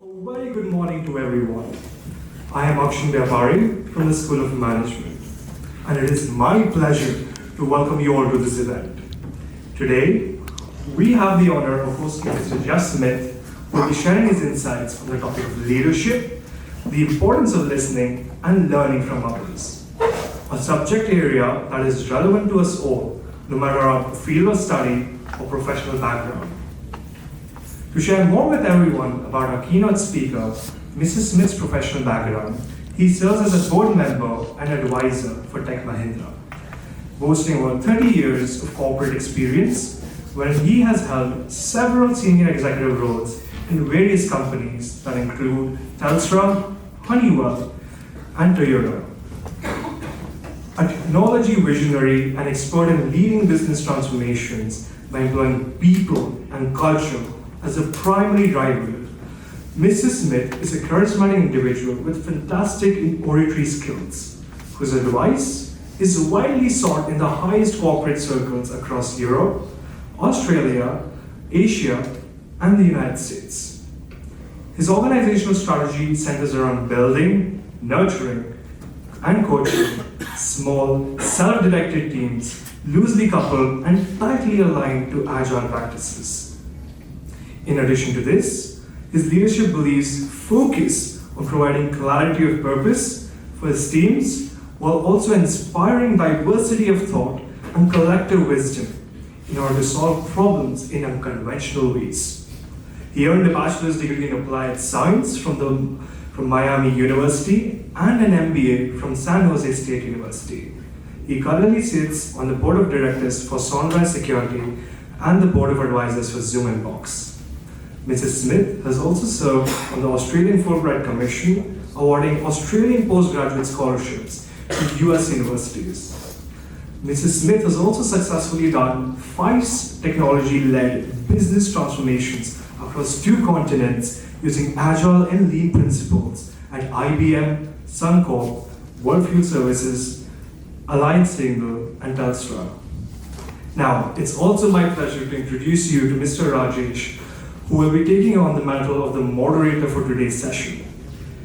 Very good morning to everyone. I am Akshan Vyapari from the School of Management, and it is my pleasure to welcome you all to this event. Today, we have the honor of hosting Mr. Jeff Smith, who will be sharing his insights on the topic of leadership, the importance of listening, and learning from others. A subject area that is relevant to us all, no matter our field of study or professional background. To share more with everyone about our keynote speaker, Mrs. Smith's professional background, he serves as a board member and advisor for Tech Mahindra, boasting over 30 years of corporate experience, wherein he has held several senior executive roles in various companies that include Telstra, Honeywell, and Toyota. A technology visionary and expert in leading business transformations by employing people and culture as a primary driver, Mrs. Smith is a charismatic individual with fantastic oratory skills, whose advice is widely sought in the highest corporate circles across Europe, Australia, Asia, and the United States. His organizational strategy centers around building, nurturing, and coaching small, self-directed teams, loosely coupled and tightly aligned to agile practices. In addition to this, his leadership beliefs focus on providing clarity of purpose for his teams while also inspiring diversity of thought and collective wisdom in order to solve problems in unconventional ways. He earned a bachelor's degree in applied science from Miami University and an MBA from San Jose State University. He currently sits on the board of directors for Sunrise Security and the board of advisors for Zoom and Box. Mrs. Smith has also served on the Australian Fulbright Commission, awarding Australian postgraduate scholarships to US universities. Mrs. Smith has also successfully done 5 technology-led business transformations across 2 continents using agile and lean principles at IBM, Suncorp, World Fuel Services, Alliance Single, and Telstra. Now, it's also my pleasure to introduce you to Mr. Rajesh, who will be taking on the mantle of the moderator for today's session.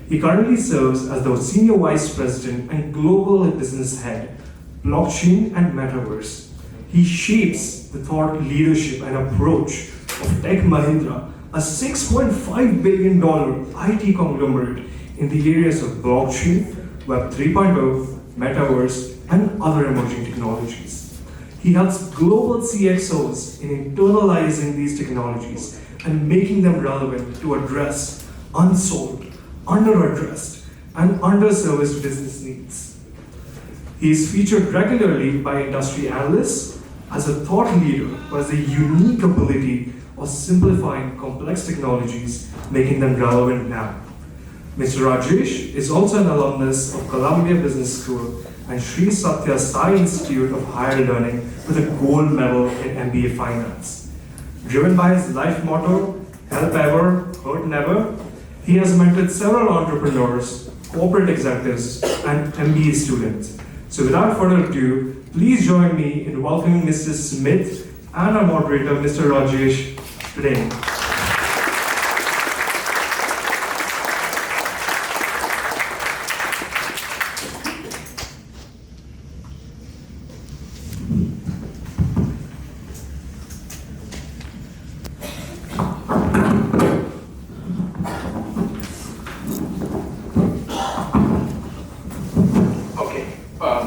He currently serves as the Senior Vice President and Global Business Head, Blockchain and Metaverse. He shapes the thought leadership and approach of Tech Mahindra, a $6.5 billion IT conglomerate in the areas of blockchain, Web 3.0, Metaverse, and other emerging technologies. He helps global CXOs in internalizing these technologies and making them relevant to address unsolved, under-addressed, and underserviced business needs. He is featured regularly by industry analysts as a thought leader who has a unique ability of simplifying complex technologies, making them relevant now. Mr. Rajesh is also an alumnus of Columbia Business School and Sri Satya Sai Institute of Higher Learning with a gold medal in MBA Finance. Driven by his life motto, help ever, hurt never, he has mentored several entrepreneurs, corporate executives, and MBA students. So without further ado, please join me in welcoming Mrs. Smith and our moderator, Mr. Rajesh, today.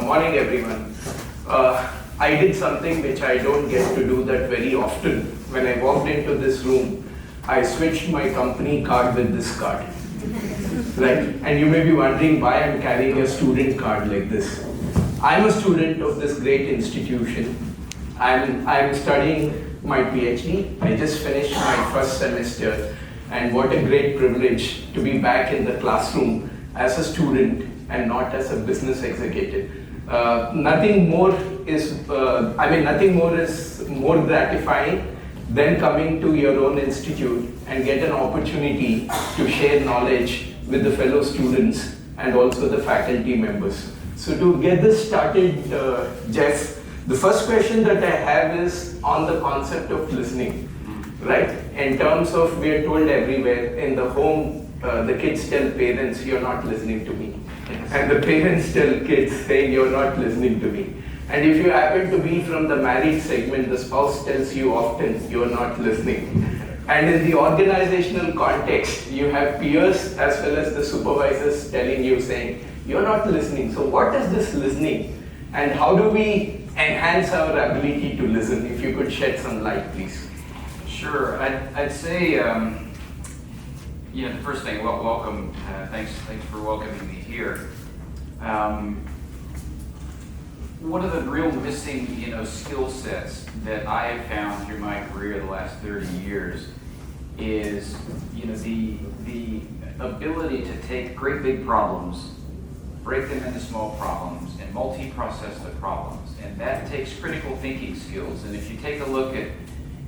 Morning everyone. I did something which I don't get to do that very often. When I walked into this room, I switched my company card with this card. Right? And you may be wondering why I'm carrying a student card like this. I'm a student of this great institution. I'm studying my PhD. I just finished my first semester, and what a great privilege to be back in the classroom as a student and not as a business executive. Nothing more is more gratifying than coming to your own institute and get an opportunity to share knowledge with the fellow students and also the faculty members. So to get this started, Jeff, the first question that I have is on the concept of listening, right? In terms of, we are told everywhere, in the home, the kids tell parents, you're not listening to me. And the parents tell kids saying, you're not listening to me. And if you happen to be from the married segment, the spouse tells you often, you're not listening. And in the organizational context, you have peers as well as the supervisors telling you, saying, you're not listening. So what is this listening? And how do we enhance our ability to listen? If you could shed some light, please. Sure. I'd say, the first thing, welcome. Thanks for welcoming me here. One of the real missing, skill sets that I have found through my career the last 30 years is, the ability to take great big problems, break them into small problems, and multi-process the problems. And that takes critical thinking skills. And if you take a look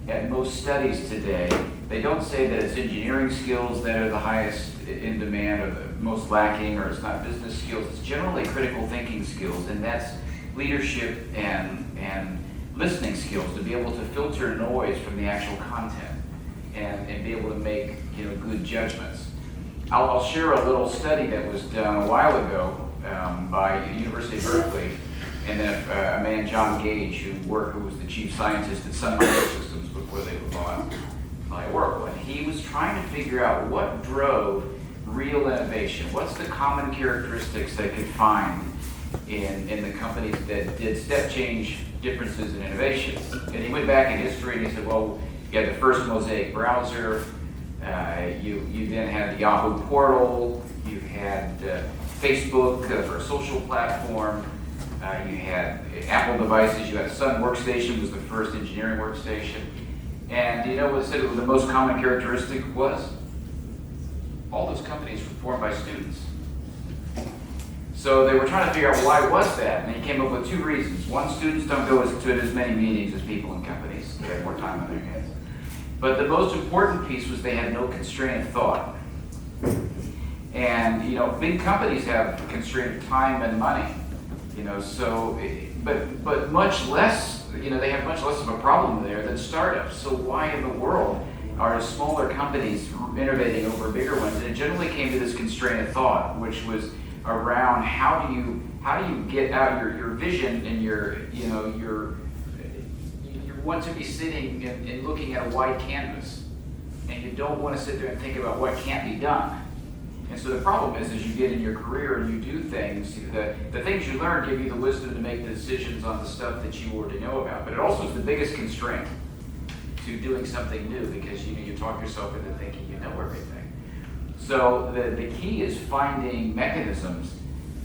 at most studies today, they don't say that it's engineering skills that are the highest in demand or the most lacking, or it's not business skills. It's generally critical thinking skills, and that's leadership and listening skills, to be able to filter noise from the actual content and be able to make good judgments. I'll share a little study that was done a while ago by the University of Berkeley, and then a man, John Gage, who was the chief scientist at Sun Microsystems before they were bought by Oracle. And he was trying to figure out what drove real innovation. What's the common characteristics they could find in the companies that did step change differences in innovation? And he went back in history and he said, well, you had the first Mosaic browser, you then had the Yahoo portal, you had Facebook for a social platform, you had Apple devices, you had Sun Workstation was the first engineering workstation. And what it said the most common characteristic was? All those companies were formed by students. So they were trying to figure out why was that, and they came up with two reasons. One, students don't go to as many meetings as people in companies. They have more time on their hands. But the most important piece was they had no constrained thought. And big companies have constrained time and money. But much less, they have much less of a problem there than startups. So why in the world are smaller companies innovating over bigger ones? And it generally came to this constrained thought, which was around how do you get out your vision and you want to be sitting and looking at a wide canvas, and you don't want to sit there and think about what can't be done. And so the problem is, as you get in your career and you do things, the things you learn give you the wisdom to make the decisions on the stuff that you already know about. But it also is the biggest constraint to doing something new, because you talk yourself into thinking you know everything. So the key is finding mechanisms,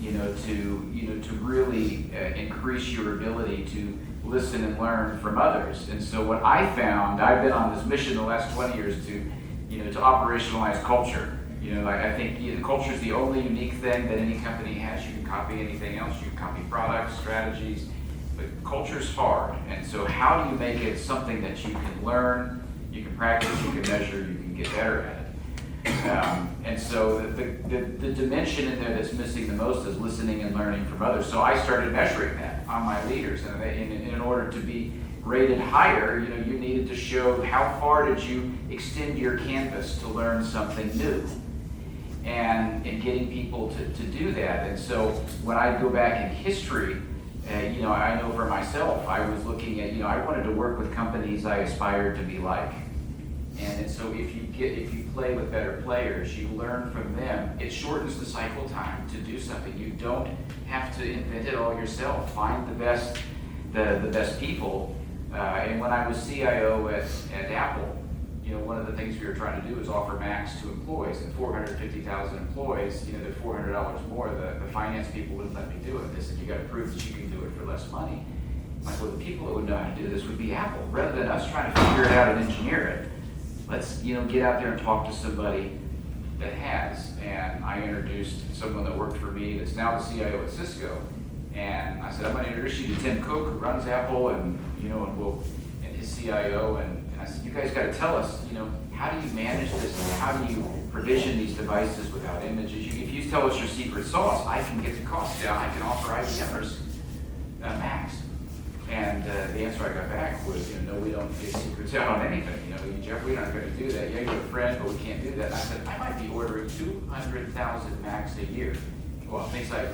to really increase your ability to listen and learn from others. And so what I found, I've been on this mission the last 20 years to operationalize culture. I think culture is the only unique thing that any company has. You can copy anything else. You can copy products, strategies, but culture is hard. And so how do you make it something that you can learn, you can practice, you can measure, you can get better at it? And so the dimension in there that's missing the most is listening and learning from others. So I started measuring that on my leaders, and in order to be rated higher, you needed to show how far did you extend your canvas to learn something new, and getting people to do that. And so when I go back in history, I know for myself, I was looking at, I wanted to work with companies I aspired to be like. And so if you play with better players, you learn from them. It shortens the cycle time to do something. You don't have to invent it all yourself. Find the best people. And when I was CIO at Apple, one of the things we were trying to do is offer Macs to employees. And 450,000 employees, they're $400 more. The finance people wouldn't let me do it. They said, you got to prove that you can do it for less money. I'm like, well, the people that would know how to do this would be Apple. Rather than us trying to figure it out and engineer it, let's get out there and talk to somebody that has. And I introduced someone that worked for me that's now the CIO at Cisco. And I said, I'm going to introduce you to Tim Cook, who runs Apple, and his CIO. And I said, you guys got to tell us, how do you manage this? How do you provision these devices without images? If you tell us your secret sauce, I can get the cost down. I can offer IBMers Macs. And the answer I got back was, no, we don't give secrets out on anything. Jeff, we're not going to do that. Yeah, you're a friend, but we can't do that. And I said, I might be ordering 200,000 Macs a year. Well, things like,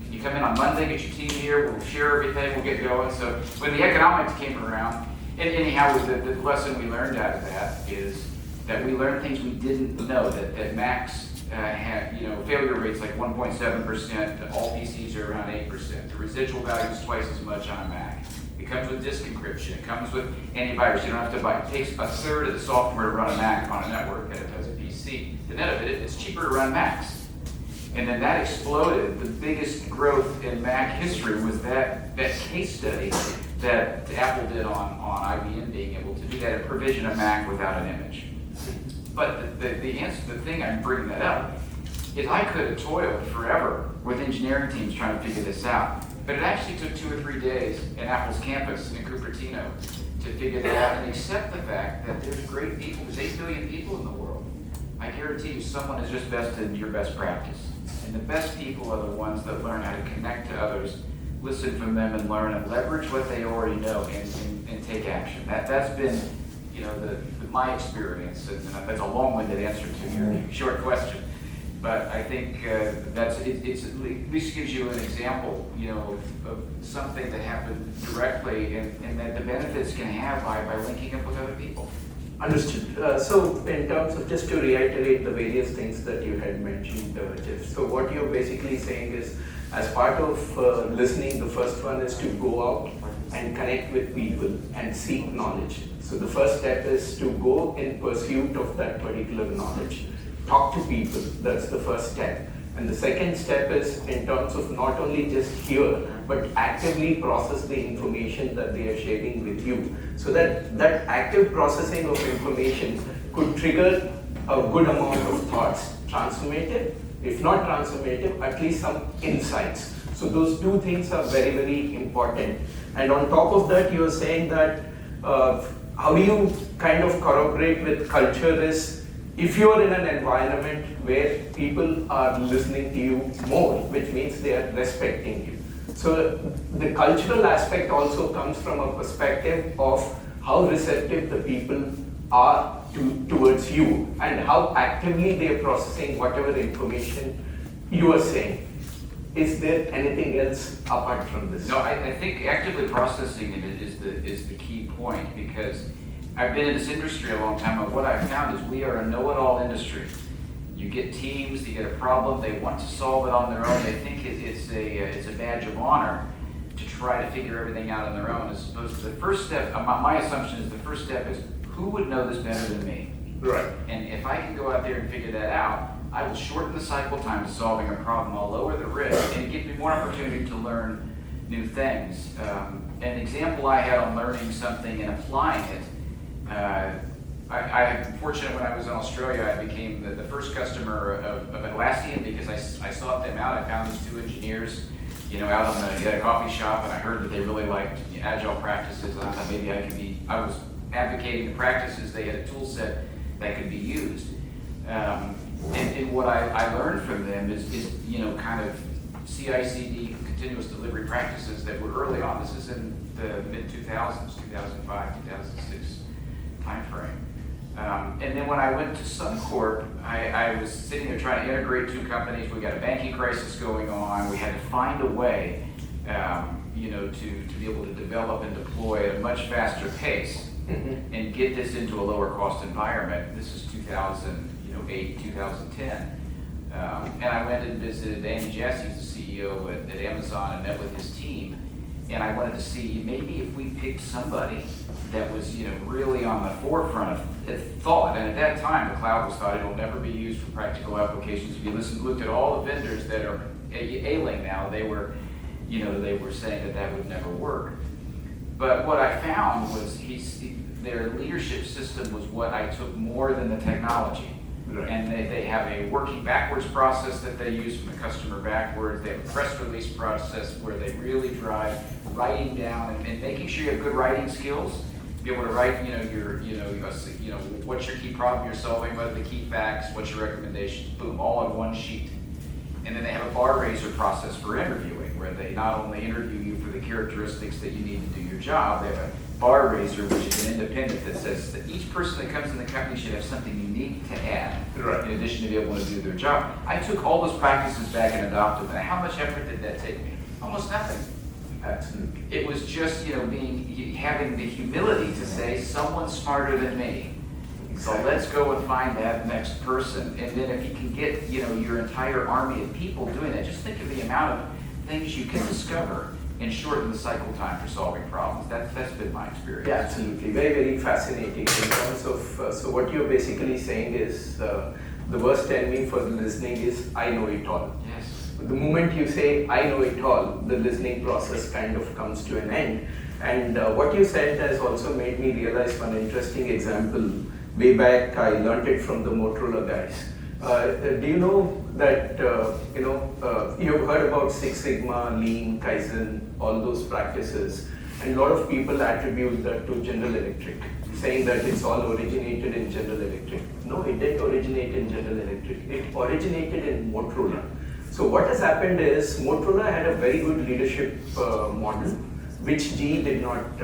can you come in on Monday, get your team here, we'll share everything, we'll get going. So when the economics came around, and anyhow, the lesson we learned out of that is that we learned things we didn't know, that Macs had, failure rates like 1.7%, all PCs are around 8%. The residual value is twice as much on a Mac. It comes with disk encryption, it comes with antivirus, you don't have to buy, it takes a third of the software to run a Mac on a network than it does a PC. The net of it, it's cheaper to run Macs. And then that exploded. The biggest growth in Mac history was that case study that Apple did on IBM being able to do that, a provision of Mac without an image. But the thing I'm bringing that up is I could have toiled forever with engineering teams trying to figure this out. But it actually took 2 or 3 days in Apple's campus in Cupertino to figure that out and accept the fact that there's great people, there's 8 billion people in the world. I guarantee you someone is just best in your best practice. And the best people are the ones that learn how to connect to others, listen from them and learn and leverage what they already know and take action. That's been, my experience, and that's a long-winded answer to your short question. But I think it's at least gives you an example, of something that happened directly and that the benefits can have by linking up with other people. Understood. So in terms of, just to reiterate the various things that you had mentioned, Jeff, so what you're basically saying is, as part of listening, the first one is to go out and connect with people and seek knowledge. So the first step is to go in pursuit of that particular knowledge. Talk to people, that's the first step. And the second step is in terms of not only just hear, but actively process the information that they are sharing with you. So that active processing of information could trigger a good amount of thoughts, transformative, if not transformative, at least some insights. So those two things are very, very important. And on top of that, you're saying that how do you kind of corroborate with culture is, if you're in an environment where people are listening to you more, which means they are respecting you. So the cultural aspect also comes from a perspective of how receptive the people are towards you and how actively they are processing whatever information you are saying. Is there anything else apart from this? No, I think actively processing it is the key point, because I've been in this industry a long time, and what I've found is we are a know-it-all industry. You get teams, you get a problem, they want to solve it on their own. They think it's a badge of honor to try to figure everything out on their own, as opposed to the first step. My assumption is the first step is, who would know this better than me? Right. And if I can go out there and figure that out, I will shorten the cycle time to solving a problem. I'll lower the risk and give me more opportunity to learn new things. An example I had on learning something and applying it, I'm fortunate when I was in Australia, I became the first customer of Atlassian because I sought them out. I found these 2 engineers, out on the coffee shop, and I heard that they really liked agile practices, and I thought maybe I was advocating the practices. They had a tool set that could be used. And what I learned from them is kind of CI/CD, continuous delivery practices that were early on. This is in the mid-2000s, 2005, 2006 timeframe. And then when I went to Suncorp, I was sitting there trying to integrate 2 companies. We got a banking crisis going on. We had to find a way, to be able to develop and deploy at a much faster pace and get this into a lower cost environment. This is 2008, 2010. And I went and visited Andy Jassy, who's the CEO at Amazon, and met with his team. And I wanted to see maybe if we picked somebody that was, really on the forefront of thought. And at that time, the cloud was thought it'll never be used for practical applications. If you looked at all the vendors that are ailing now, they were saying that would never work. But what I found was their leadership system was what I took more than the technology. Right. And they have a working backwards process that they use from the customer backwards. They have a press release process where they really drive writing down and making sure you have good writing skills. Be able to write, what's your key problem you're solving, what are the key facts, what's your recommendations, boom, all on one sheet. And then they have a bar raiser process for interviewing, where they not only interview you for the characteristics that you need to do your job. They have a bar raiser, which is an independent, that says that each person that comes in the company should have something unique to add, Right. in addition to be able to do their job. I took all those practices back and adopted them. How much effort did that take me? Almost nothing. Absolutely. It was just, having the humility to say, someone's smarter than me. So let's go and find that next person. And then if you can get, your entire army of people doing that, just think of the amount of things you can discover and shorten the cycle time for solving problems. That's been my experience. Yeah, absolutely. Very, very fascinating in terms of, so what you're basically saying is the worst enemy for the listening is I know it all. Yes. The moment you say I know it all, the listening process kind of comes to an end. And what you said has also made me realize one interesting example. Way back, I learned it from the Motorola guys. Do you know that, you've heard about Six Sigma, Lean, Kaizen, all those practices, and a lot of people attribute that to General Electric, saying that it's all originated in General Electric. No, it didn't originate in General Electric. It originated in Motorola. So what has happened is Motorola had a very good leadership model, which GE did not,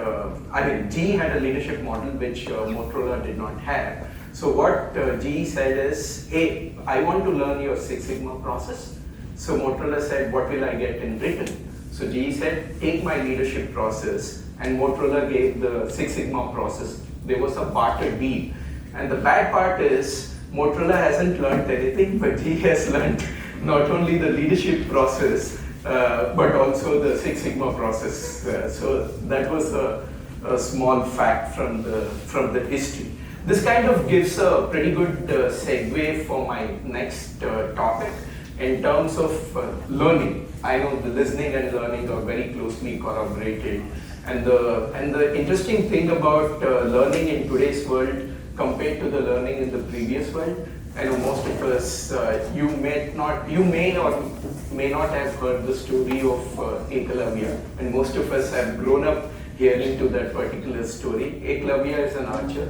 GE had a leadership model which Motorola did not have. So what GE said is, hey, I want to learn your Six Sigma process. So Motorola said, what will I get in return? So GE said, take my leadership process, and Motorola gave the Six Sigma process. There was a barter deal. And the bad part is, Motorola hasn't learned anything, but GE has learned not only the leadership process, but also the Six Sigma process. So that was a small fact from the history. This kind of gives a pretty good segue for my next topic in terms of learning. I know the listening and learning are very closely corroborated, and the interesting thing about learning in today's world compared to the learning in the previous world, I know most of us, you may or may not have heard the story of Eklavya, and most of us have grown up hearing to that particular story. Eklavya is an archer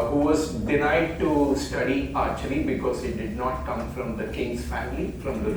who was denied to study archery because he did not come from the king's family, from the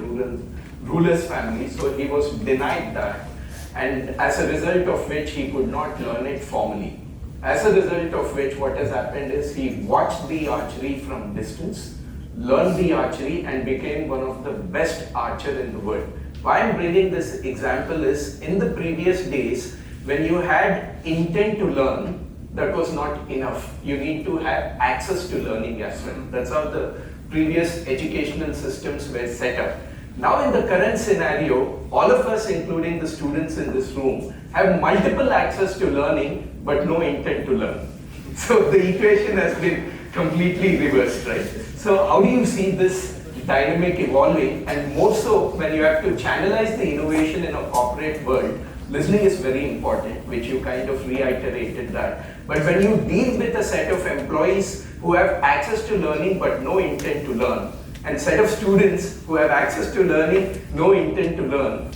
ruler's family, so he was denied that, and as a result of which he could not learn it formally. As a result of which, what has happened is he watched the archery from distance, learned the archery, and became one of the best archer in the world. Why I'm bringing this example is, in the previous days, when you had intent to learn, that was not enough. You need to have access to learning as well. That's how the previous educational systems were set up. Now in the current scenario, all of us, including the students in this room, have multiple access to learning, but no intent to learn. So the equation has been completely reversed, right? So how do you see this dynamic evolving? And more so when you have to channelize the innovation in a corporate world, listening is very important, which you kind of reiterated that. But when you deal with a set of employees who have access to learning but no intent to learn, and set of students who have access to learning, no intent to learn,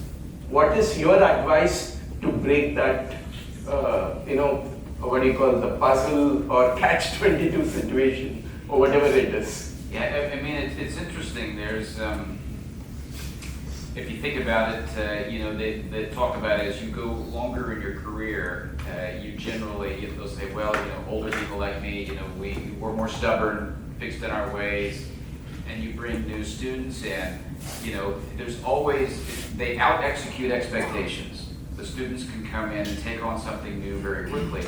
what is your advice to break that, what do you call, the puzzle or catch-22 situation, or whatever it is? Yeah, I mean, it's interesting. There's, if you think about it, they talk about it as you go longer in your career, you generally, they'll say, well, older people like me, we're more stubborn, fixed in our ways, and you bring new students in, there's always, they out-execute expectations. The students can come in and take on something new very quickly.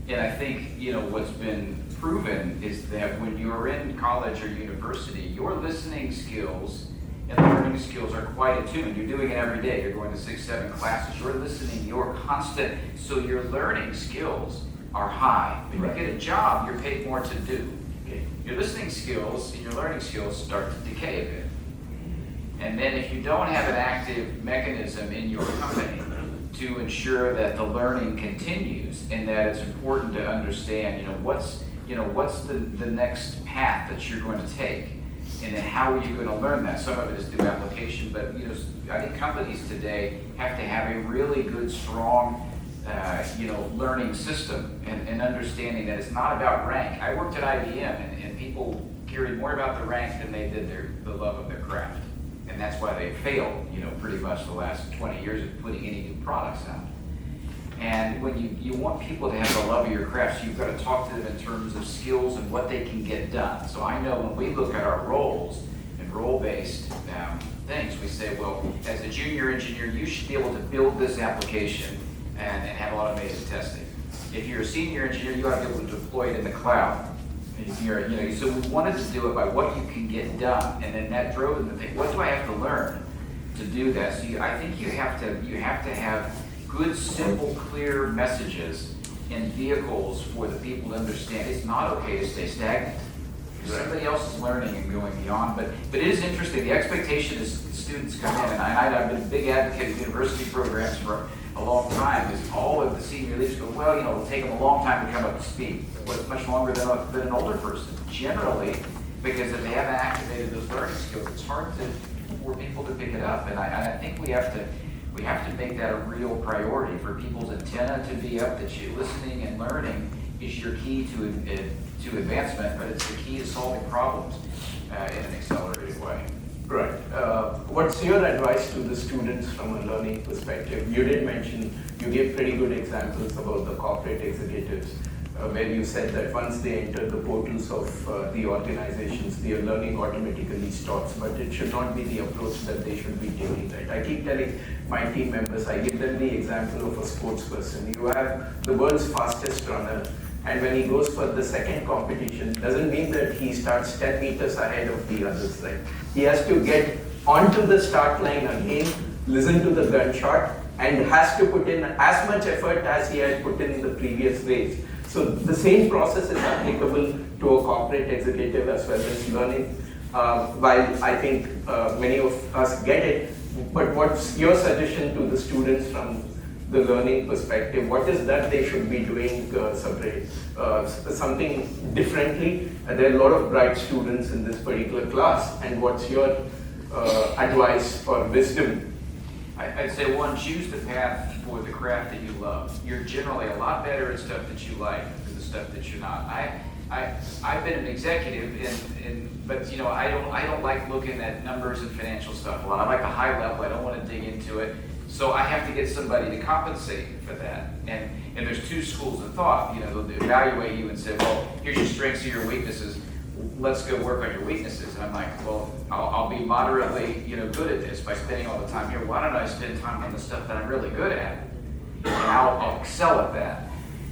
And I think, what's been proven is that when you're in college or university, your listening skills and learning skills are quite attuned. You're doing it every day. You're going to 6, 7 classes. You're listening. You're constant. So your learning skills are high. When you get a job, you're paid more to do. Your listening skills and your learning skills start to decay a bit. And then if you don't have an active mechanism in your company to ensure that the learning continues and that it's important to understand, what's the next path that you're going to take, and then how are you going to learn that? Some of it is through application, but I think companies today have to have a really good, strong, learning system and understanding that it's not about rank. I worked at IBM, and people cared more about the rank than they did the love of their craft. And that's why they failed, pretty much the last 20 years of putting any new products out. And when you want people to have the love of your craft, so you've got to talk to them in terms of skills and what they can get done. So I know when we look at our roles and role-based things, we say, well, as a junior engineer, you should be able to build this application and have automated testing. If you're a senior engineer, you ought to be able to deploy it in the cloud. If you're, so we wanted to do it by what you can get done, and then that drove them to think, what do I have to learn to do that? So I think you have to have good, simple, clear messages and vehicles for the people to understand. It's not okay to stay stagnant. Somebody else is learning and going beyond, but it is interesting. The expectation is students come in, and I've been a big advocate of university programs for a long time, is all of the senior leaders go, well, it'll take them a long time to come up to speed. Well, it's much longer than an older person, generally, because if they haven't activated those learning skills, it's hard for people to pick it up. And I think we have to make that a real priority for people's antenna to be up, that you listening and learning is your key to advancement, but it's the key to solving problems in an accelerated way. Right. What's your advice to the students from a learning perspective? You did mention, you gave pretty good examples about the corporate executives, where you said that once they enter the portals of the organizations, their learning automatically starts, but it should not be the approach that they should be taking, right? I keep telling my team members, I give them the example of a sports person. You have the world's fastest runner, and when he goes for the second competition, doesn't mean that he starts 10 meters ahead of the others, right? He has to get onto the start line again, listen to the gunshot, and has to put in as much effort as he had put in the previous race. So the same process is applicable to a corporate executive as well as learning. While I think many of us get it, but what's your suggestion to the students from the learning perspective? What is that they should be doing separate? Something differently? There are a lot of bright students in this particular class, and what's your advice or wisdom? I'd say one, choose the path for the craft that you love. You're generally a lot better at stuff that you like than the stuff that you're not. I've been an executive, but I don't like looking at numbers and financial stuff a lot. I like the high level. I don't want to dig into it. So I have to get somebody to compensate for that. And there's two schools of thought. They'll evaluate you and say, well, here's your strengths and your weaknesses. Let's go work on your weaknesses. And I'm like, well, I'll be moderately, good at this by spending all the time here. Why don't I spend time on the stuff that I'm really good at? And I'll excel at that.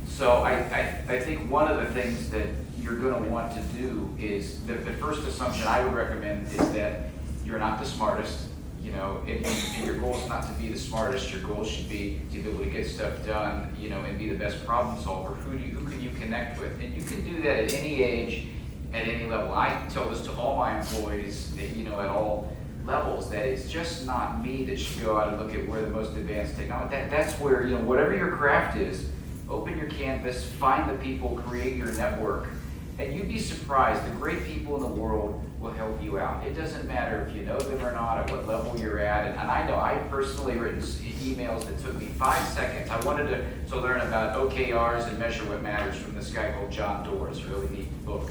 So I think one of the things that you're going to want to do is, the first assumption I would recommend is that you're not the smartest. And your goal is not to be the smartest. Your goal should be to be able to get stuff done, and be the best problem solver. Who can you connect with? And you can do that at any age, at any level. I tell this to all my employees, at all levels, that it's just not me that should go out and look at where the most advanced technology. That's where, whatever your craft is, open your canvas, find the people, create your network. And you'd be surprised, the great people in the world will help you out. It doesn't matter if you know them or not, at what level you're at. And I know I've personally written emails that took me 5 seconds. I wanted to learn about OKRs and Measure What Matters from this guy called John Doerr's, a really neat book.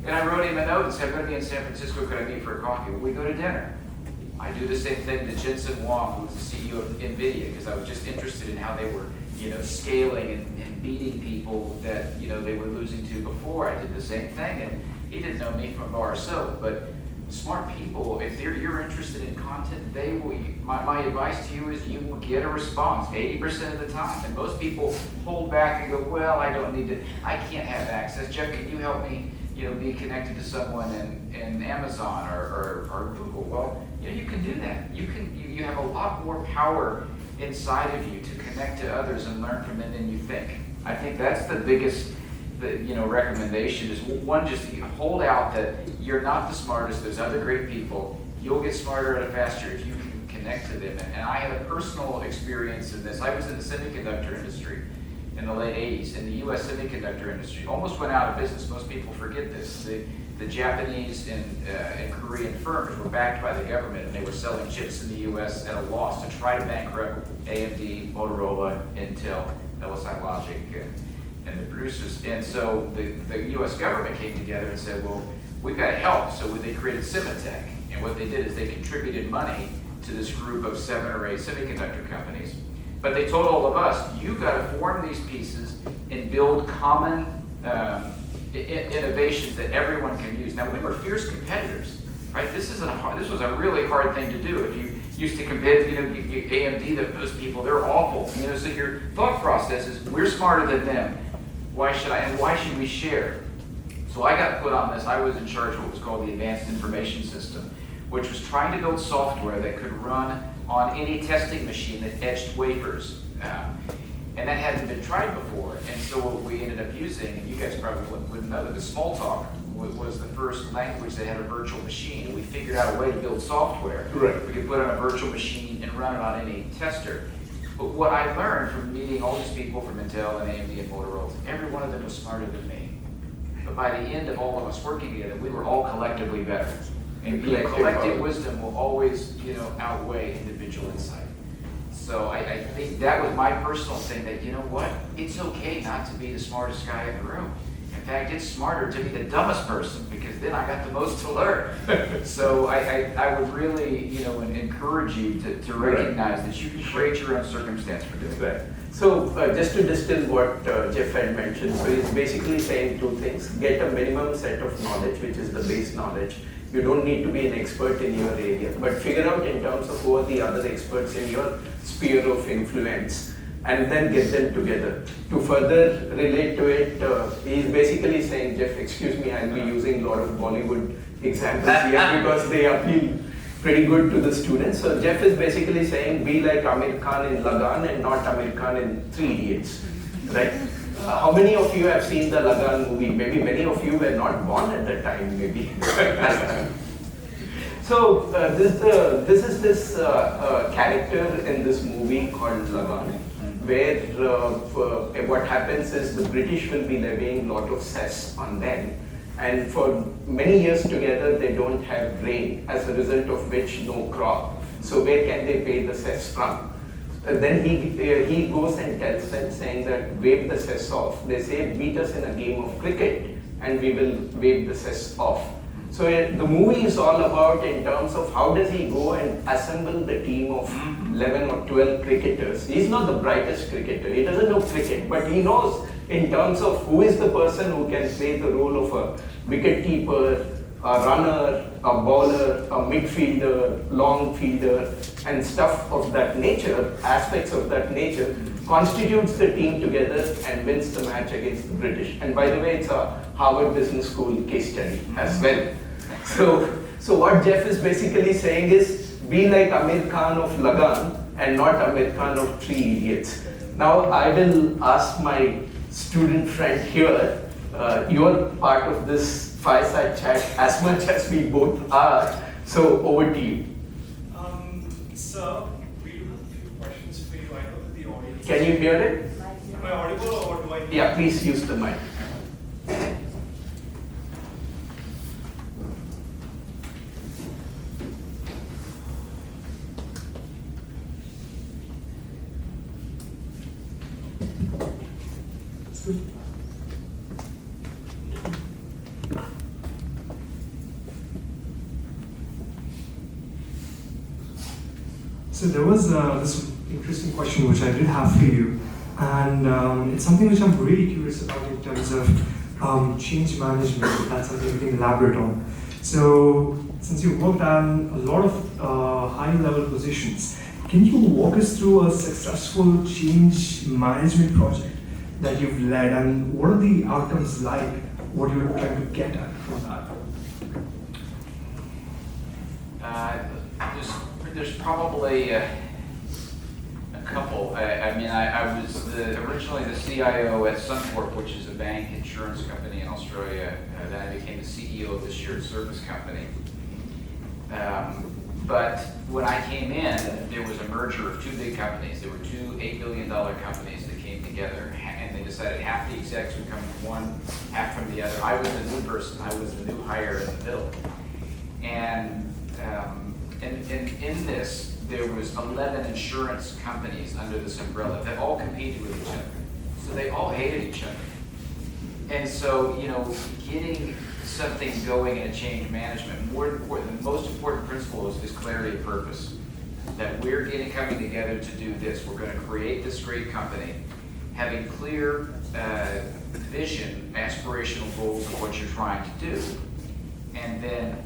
And I wrote him a note and said, I'm going to be in San Francisco, could I meet for a coffee? Well, we go to dinner. I do the same thing to Jensen Huang, who was the CEO of NVIDIA, because I was just interested in how they were scaling and beating people that, they were losing to before. I did the same thing, and he didn't know me from a bar of soap. But smart people, if you're interested in content, they will. My advice to you is you will get a response 80% of the time. And most people hold back and go, well, I don't need to, I can't have access. Jeff, can you help me, be connected to someone in Amazon or Google? Well, you can do that. You have a lot more power inside of you to connect to others and learn from them than you think. I think that's the biggest, recommendation is, one, just hold out that you're not the smartest. There's other great people. You'll get smarter at a faster if you can connect to them. And I had a personal experience in this. I was in the semiconductor industry in the late 80s, and the U.S. semiconductor industry almost went out of business. Most people forget this. The Japanese and Korean firms were backed by the government, and they were selling chips in the U.S. at a loss to try to bankrupt AMD, Motorola, Intel, LSI Logic, and the producers. And so the U.S. government came together and said, well, we've got to help. So they created Semitech. And what they did is they contributed money to this group of 7 or 8 semiconductor companies. But they told all of us, you've got to form these pieces and build common innovations that everyone can use. Now, we were fierce competitors, right? This was a really hard thing to do. If you used to compete, AMD, those people, they're awful. So your thought process is, we're smarter than them. Why should we share? So I got put on this. I was in charge of what was called the Advanced Information System, which was trying to build software that could run on any testing machine that etched wafers. And that hadn't been tried before. And so what we ended up using, and you guys probably wouldn't know, that the Smalltalk was the first language that had a virtual machine. And we figured out a way to build software. Right. We could put it on a virtual machine and run it on any tester. But what I learned from meeting all these people from Intel and AMD and Motorola, every one of them was smarter than me. But by the end of all of us working together, we were all collectively better. And collective wisdom will always, outweigh individual insight. So I think that was my personal thing, that, it's okay not to be the smartest guy in the room. In fact, it's smarter to be the dumbest person, because then I got the most to learn. So I would really, encourage you to recognize that you can create your own circumstance for doing that. Right. So just to distill what Jeff had mentioned, so he's basically saying two things. Get a minimum set of knowledge, which is the base knowledge. You don't need to be an expert in your area, but figure out in terms of who are the other experts in your sphere of influence, and then get them together. To further relate to it, he's basically saying, Jeff, excuse me, I'll be using a lot of Bollywood examples here because they appeal pretty good to the students. So Jeff is basically saying, be like Amir Khan in Lagan and not Amir Khan in Three Idiots, right? How many of you have seen the Lagan movie? Maybe many of you were not born at that time, maybe. So this is this character in this movie called Lagan, where what happens is the British will be levying a lot of cess on them, and for many years together they don't have rain, as a result of which no crop. So where can they pay the cess from? Then he goes and tells them, saying that wave the cess off. They say, beat us in a game of cricket and we will wave the cess off. So the movie is all about in terms of how does he go and assemble the team of 11 or 12 cricketers. He's not the brightest cricketer, he doesn't know cricket, but he knows in terms of who is the person who can play the role of a wicket keeper, a runner, a bowler, a midfielder, long fielder, and stuff of that nature, aspects of that nature, constitutes the team together and wins the match against the British. And by the way, it's a Harvard Business School case study as well. So what Jeff is basically saying is, be like Amir Khan of Lagan and not Amir Khan of Three Idiots. Now I will ask my student friend here, you're part of this fireside chat as much as we both are, so over to you. Sir, we do have a few questions for you. I know that the audience... Can you hear it? Am I audible or do I... Yeah, please use the mic. So there was this interesting question which I did have for you, and it's something which I'm really curious about in terms of change management. If that's something we can elaborate on. So since you've worked on a lot of high-level positions, can you walk us through a successful change management project that you've led, and what are the outcomes like? What you're trying to get at from that? There's probably a couple. I was originally the CIO at Suncorp, which is a bank insurance company in Australia. Then I became the CEO of this shared service company. But when I came in, there was a merger of two big companies. There were two $8 billion companies that came together, and they decided half the execs would come from one, half from the other. I was the new person. I was the new hire in the middle. And in this, there was 11 insurance companies under this umbrella that all competed with each other. So they all hated each other. And so, getting something going in a change management, more important, the most important principle is clarity of purpose. that we're coming together to do this. We're going to create this great company, having clear vision, aspirational goals of what you're trying to do, and then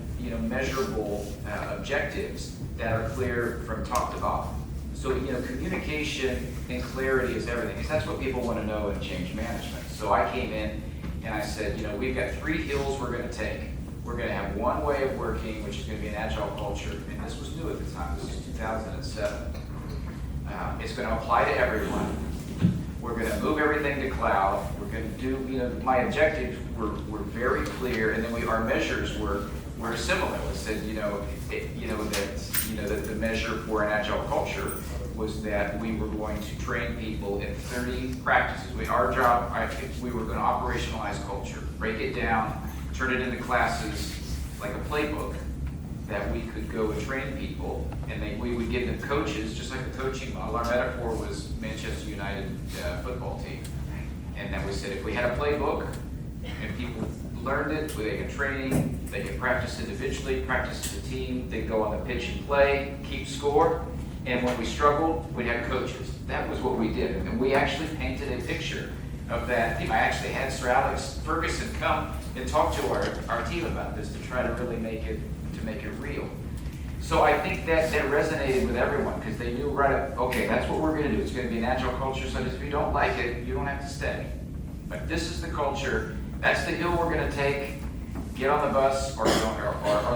measurable objectives that are clear from top to bottom. So communication and clarity is everything, because that's what people want to know in change management. So I came in and I said, we've got 3 hills we're going to take. We're going to have one way of working, which is going to be an agile culture, and this was new at the time. This was 2007. It's going to apply to everyone. We're going to move everything to cloud. We're going to do, my objectives were very clear, and then our measures were similar. We said, that the measure for an agile culture was that we were going to train people in 30 practices. Our job, we were going to operationalize culture, break it down, turn it into classes like a playbook that we could go and train people, and we would give them coaches, just like the coaching model. Our metaphor was Manchester United football team. And then we said if we had a playbook and people learned it, they get training, they can practice individually, practice as a team, they'd go on the pitch and play, keep score, and when we struggled, we'd have coaches. That was what we did, and we actually painted a picture of that team. I actually had Sir Alex Ferguson come and talk to our team about this to try to really make it real. So I think that resonated with everyone, because they knew right up, okay, that's what we're going to do. It's going to be an agile culture, so if you don't like it, you don't have to stay. But this is the culture, that's the hill we're going to take. Get on the bus or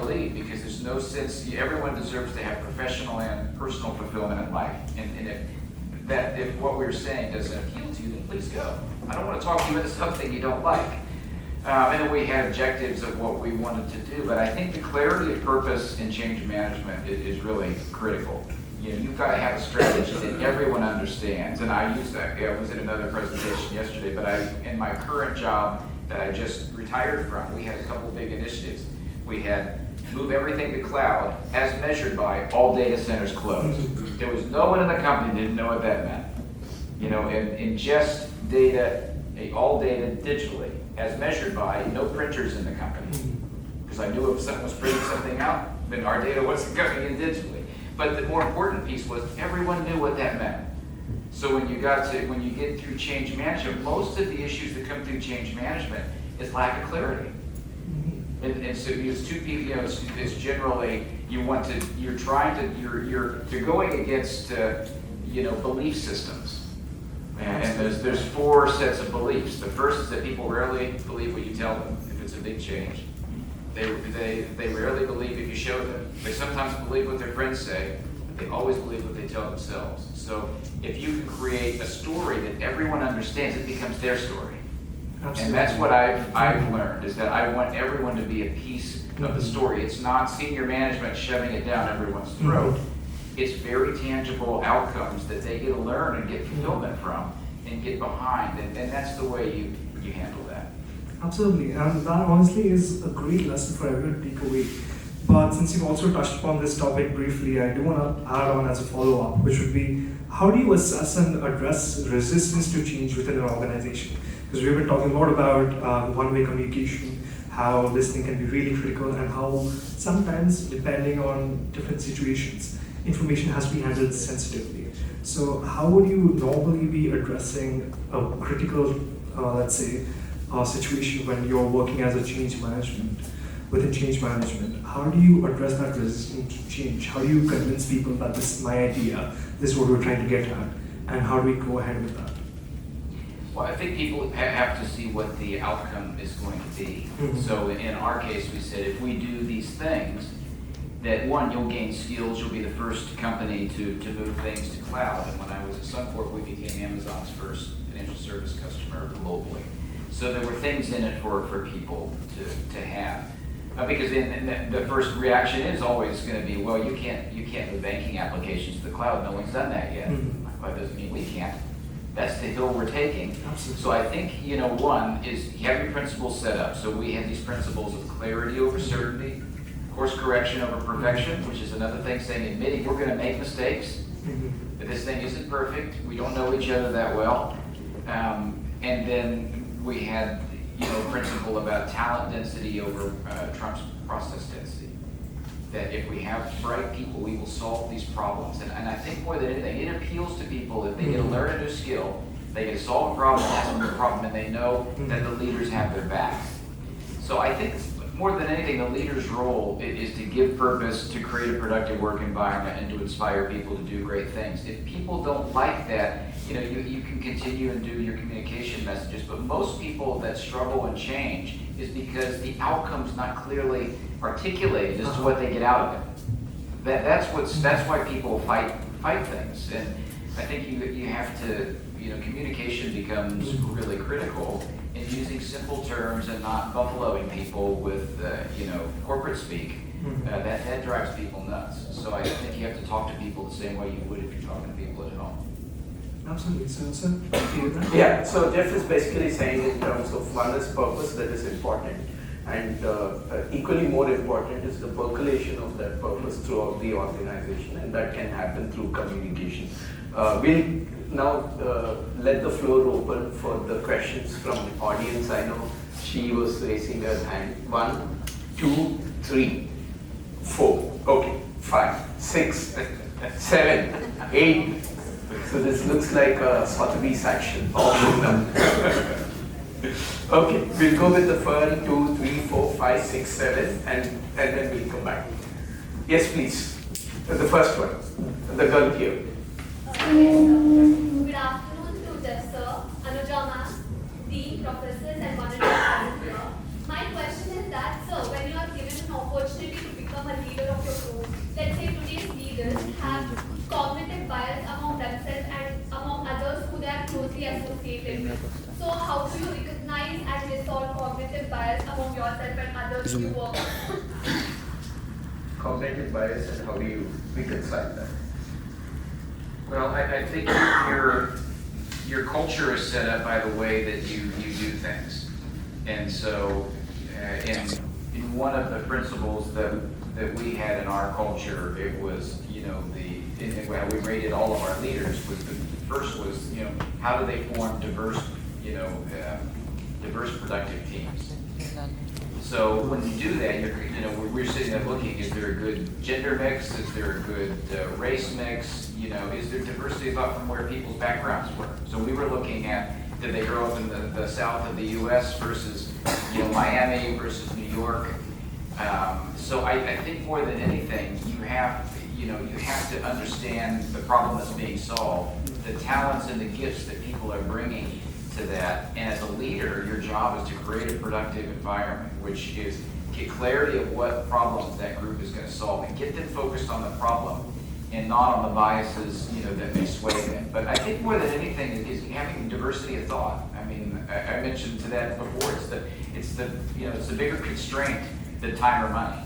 leave, because there's no sense. Everyone deserves to have professional and personal fulfillment in life. And if what we're saying doesn't appeal to you, then please go. I don't want to talk to you into something you don't like. And then we had objectives of what we wanted to do, but I think the clarity of purpose in change management is really critical. You've got to have a strategy that everyone understands, and I used that. I was in another presentation yesterday, but in my current job that I just retired from, we had a couple of big initiatives. We had move everything to cloud as measured by all data centers closed. There was no one in the company that didn't know what that meant. And ingest data, all data digitally, as measured by no printers in the company. Because I knew if someone was printing something out, then our data wasn't coming in digitally. But the more important piece was everyone knew what that meant. So when you get through change management, most of the issues that come through change management is lack of clarity. And so it's two people, it's generally you're going against belief systems. And there's 4 sets of beliefs. The first is that people rarely believe what you tell them if it's a big change. They rarely believe if you show them. They sometimes believe what their friends say, but they always believe what they tell themselves. So if you can create a story that everyone understands, it becomes their story. Absolutely. And that's what I've learned, is that I want everyone to be a piece of the story. It's not senior management shoving it down everyone's throat. It's very tangible outcomes that they get to learn and get fulfillment from and get behind, and that's the way you handle that. Absolutely, and that honestly is a great lesson for everyone to take away. But since you've also touched upon this topic briefly, I do want to add on as a follow-up, which would be, how do you assess and address resistance to change within an organization? Because we've been talking a lot about one-way communication, how listening can be really critical, and how sometimes, depending on different situations, information has to be handled sensitively. So how would you normally be addressing a critical, let's say, situation when you're working as a change management, within change management? How do you address that resistance to change? How do you convince people that this is my idea, this is what we're trying to get at, and how do we go ahead with that? Well, I think people have to see what the outcome is going to be. So in our case, we said if we do these things, that one, you'll gain skills, you'll be the first company to move things to cloud. And when I was at Suncorp, we became Amazon's first financial service customer globally. So there were things in it for people to have. Because the first reaction is always going to be, well, you can't move banking applications to the cloud. No one's done that yet. Well, that doesn't mean we can't. That's the hill we're taking. Absolutely. So I think, one is you have your principles set up. So we had these principles of clarity over certainty, course correction over perfection, which is another thing, saying admitting we're going to make mistakes, that this thing isn't perfect, we don't know each other that well. And then we had, principle about talent density over trumps process density. that if we have bright people, we will solve these problems. And I think more than anything, it appeals to people if they get to learn a new skill, they get to solve a problem, ask them a problem, and they know that the leaders have their back. So I think more than anything, the leader's role is to give purpose, to create a productive work environment, and to inspire people to do great things. If people don't like that, you can continue and do your communication messages, but most people that struggle and change is because the outcome's not clearly articulated as to what they get out of it. That's why people fight things, and I think you have to, communication becomes really critical in using simple terms and not buffaloing people with, corporate speak. That drives people nuts. So I think you have to talk to people the same way you would if you're talking to people at home. Absolutely. So, Yeah, so Jeff is basically saying in terms of one is purpose that is important, and equally more important is the percolation of that purpose throughout the organization, and that can happen through communication. We'll now let the floor open for the questions from the audience. I know she was raising her hand. 1, 2, 3, 4, okay, 5, 6, 7, 8. So this looks like a Sotheby's action. Okay, we'll go with the 1, 2, 3, 4, 5, 6, 7, and then we'll come back. Yes, please. The first one, the girl here. Good afternoon to Jeff sir, Anuja ma'am, the professors and monitors here. My question is that, sir, when you are given an opportunity to become a leader of your group, let's say today's leaders have cognitive bias among themselves and among others who they are closely associated with. So how do you recognize and resolve cognitive bias among yourself and others you work with? Cognitive bias, and how do you reconcile that? Well, I think your culture is set up by the way that you do things. And so in one of the principles that we had in our culture, it was, how we rated all of our leaders was the first was, how do they form diverse productive teams. So when you do that, we're sitting there looking, is there a good gender mix? Is there a good race mix? Is there diversity of thought from where people's backgrounds were? So we were looking at, did they grow up in the south of the U.S. versus, Miami versus New York? So I think more than anything, you have to understand the problem that's being solved, the talents and the gifts that people are bringing to that. And as a leader, your job is to create a productive environment, which is get clarity of what problems that group is going to solve and get them focused on the problem and not on the biases, that may sway them. But I think more than anything is having diversity of thought. I mean, I mentioned to that before. It's the bigger constraint than time or money.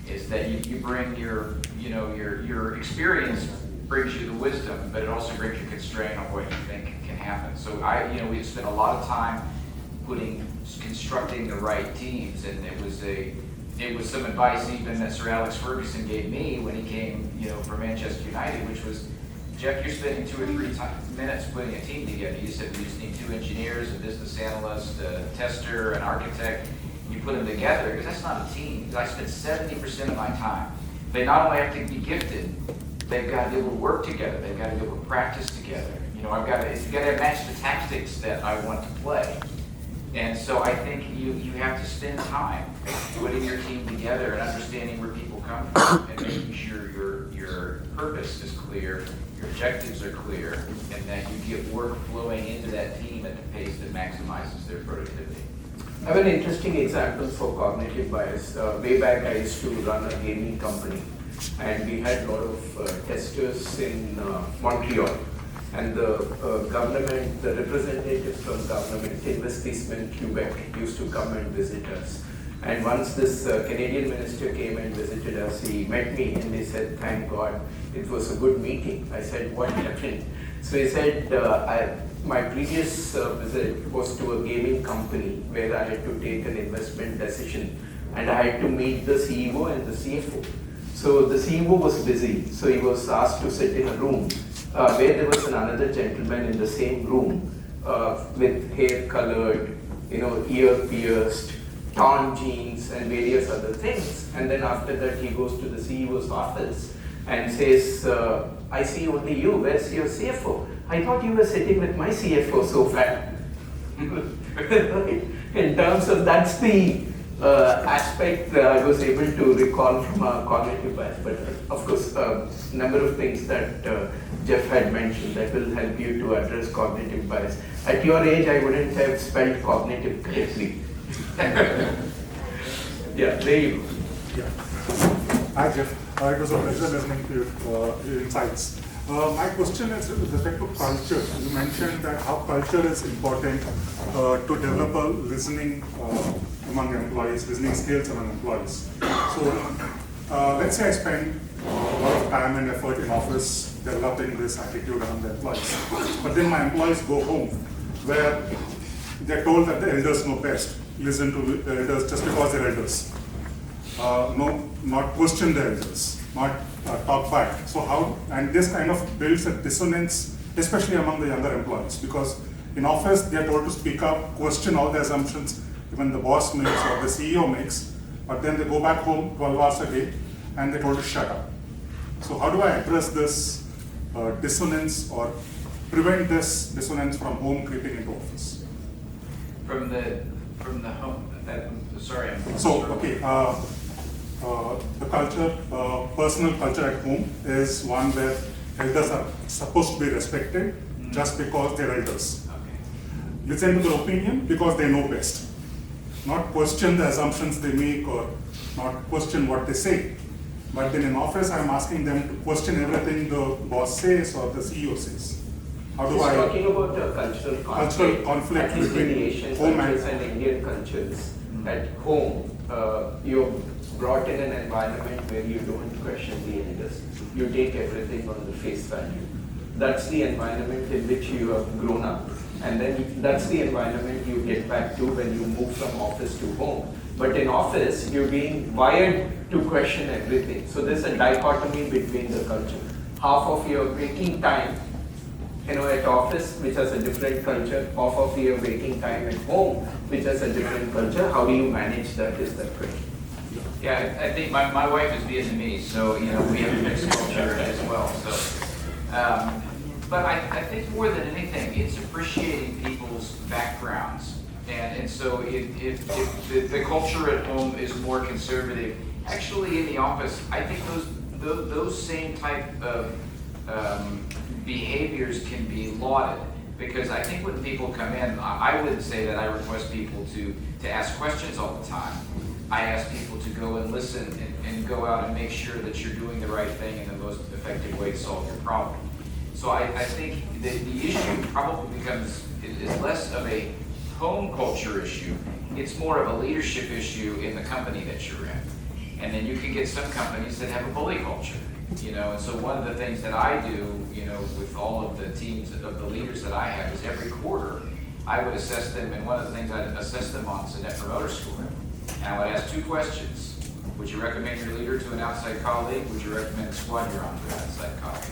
Is that you bring your experience brings you the wisdom, but it also brings you constraint on what you think can happen. So we spent a lot of time constructing the right teams, and it was some advice even that Sir Alex Ferguson gave me when he came, from Manchester United, which was, Jeff, you're spending 2 or 3 minutes putting a team together. You said we just need 2 engineers, a business analyst, a tester, an architect. You put them together, because that's not a team. I spend 70% of my time. They not only have to be gifted, they've got to be able to work together. They've got to be able to practice together. You've got to match the tactics that I want to play. And so I think you have to spend time putting your team together and understanding where people come from and making sure your purpose is clear, your objectives are clear, and that you get work flowing into that team at the pace that maximizes their productivity. I have an interesting example for cognitive bias. Way back, I used to run a gaming company, and we had a lot of testers in Montreal. And the government, the representatives from government, Investissement Quebec, used to come and visit us. And once this Canadian minister came and visited us, he met me and he said, "Thank God, it was a good meeting." I said, "What happened?" So he said, my previous visit was to a gaming company where I had to take an investment decision, and I had to meet the CEO and the CFO. So the CEO was busy, so he was asked to sit in a room where there was another gentleman in the same room with hair colored, ear pierced, torn jeans and various other things. And then after that, he goes to the CEO's office and says, I see only you, where's your CFO? I thought you were sitting with my CFO so fat. In terms of, that's the aspect that I was able to recall from a cognitive bias. But of course, a number of things that Jeff had mentioned that will help you to address cognitive bias. At your age, I wouldn't have spelled cognitive correctly. Yeah, there you go. Yeah. Hi, Jeff. It was a pleasure listening to your insights. My question is with respect to culture. You mentioned that how culture is important to develop a listening among employees, listening skills among employees. So, let's say I spend a lot of time and effort in office developing this attitude among the employees. But then my employees go home where they're told that the elders know best. Listen to the elders just because they're elders. No, not question the elders, not talk back. So how, and this kind of builds a dissonance, especially among the younger employees, because in office they're told to speak up, question all the assumptions even the boss makes or the CEO makes, but then they go back home 12 hours a day and they're told to shut up. So how do I address this dissonance or prevent this dissonance from home creeping into office? From the home, sorry. So, okay, the culture, personal culture at home is one where elders are supposed to be respected just because they're elders. Okay. Listen to their opinion because they know best. Not question the assumptions they make or not question what they say. But then in office, I'm asking them to question everything the boss says or the CEO says. How do He's I? talking about a cultural conflict At least between between the Asian home cultures and- and Indian cultures. At home, you're brought in an environment where you don't question the elders. You take everything on the face value. That's the environment in which you have grown up. And then that's the environment you get back to when you move from office to home. But in office, you're being wired to question everything. So there's a dichotomy between the culture. Half of your waking time, at office, which has a different culture, half of your waking time at home, which has a different culture. How do you manage that is the question. Yeah, I think my wife is Vietnamese, so we have a mixed culture as well. So, but I think more than anything, it's appreciating people's backgrounds, and so if the culture at home is more conservative, actually in the office, I think those same type of behaviors can be lauded. Because I think when people come in, I wouldn't say that I request people to ask questions all the time. I ask people to go and listen and go out and make sure that you're doing the right thing in the most effective way to solve your problem. So I think that the issue probably is less of a home culture issue. It's more of a leadership issue in the company that you're in. And then you can get some companies that have a bully culture. And so one of the things that I do, with all of the teams of the leaders that I have is every quarter, I would assess them, and one of the things I assess them on is a Net Promoter Score. And I would ask two questions. Would you recommend your leader to an outside colleague? Would you recommend the squad you're on to an outside colleague?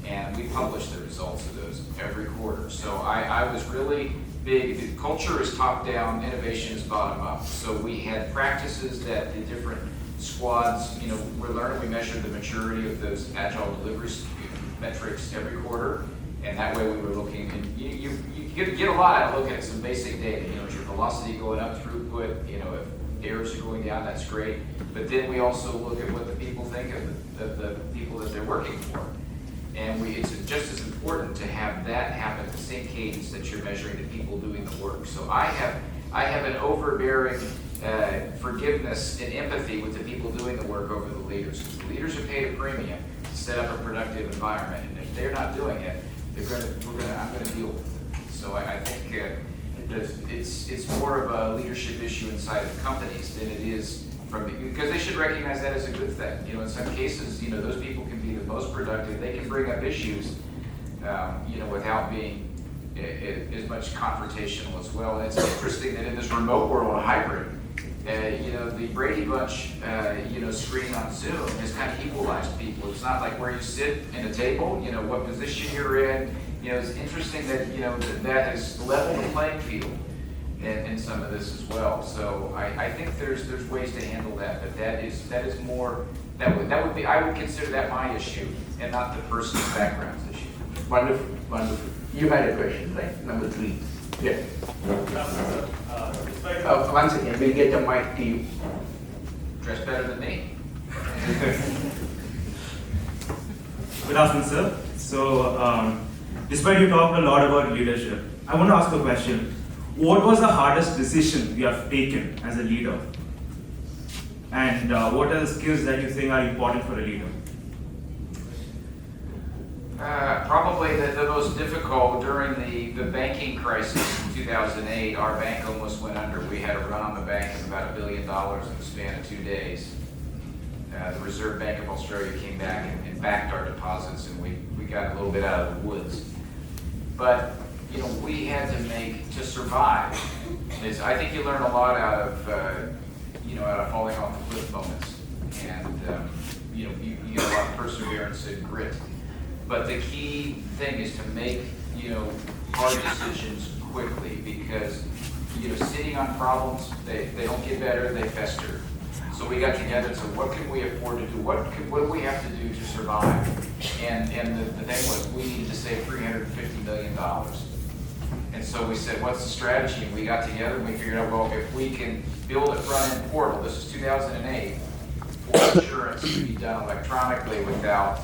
And we publish the results of those every quarter. So I was really big. The culture is top down, innovation is bottom up. So we had practices that the different squads, we're learning, we measure the maturity of those agile delivery metrics every quarter, and that way we were looking, and you get a lot out of looking at some basic data. Is your velocity going up, throughput, if errors are going down, that's great. But then we also look at what the people think of the people that they're working for. And it's just as important to have that happen at the same cadence that you're measuring the people doing the work. So I have an overbearing forgiveness and empathy with the people doing the work over the leaders. Because the leaders are paid a premium to set up a productive environment, and if they're not doing it, I'm going to deal with it. So I think it's more of a leadership issue inside of companies than it is because they should recognize that as a good thing. In some cases, those people can be the most productive. They can bring up issues, without being as much confrontational as well. And it's interesting that in this remote world, a hybrid, the Brady Bunch, screen on Zoom has kind of equalized people. It's not like where you sit in a table, what position you're in. It's interesting that, that has leveled the playing field. in some of this as well. So I think there's ways to handle that, but that is more, that would be, I would consider that my issue and not the person's background's issue. Wonderful, wonderful. You had a question, right? Number 3. Yeah. Once again, we'll get a mic to you. Dress better than me. Good afternoon, sir. So, despite you talked a lot about leadership, I want to ask a question. What was the hardest decision you have taken as a leader? And what are the skills that you think are important for a leader? Probably the most difficult during the banking crisis in 2008, our bank almost went under. We had a run on the bank of about $1 billion in the span of 2 days. The Reserve Bank of Australia came back and backed our deposits, and we got a little bit out of the woods. But we had to survive. I think you learn a lot out of out of falling off the cliff moments, and you get a lot of perseverance and grit. But the key thing is to make hard decisions quickly, because sitting on problems, they don't get better, they fester. So we got together and said, what can we afford to do? What do we have to do to survive? And the thing was, we needed to save $350 million. And so we said, what's the strategy? And we got together and we figured out, well, if we can build a front-end portal, this is 2008, for insurance to be done electronically without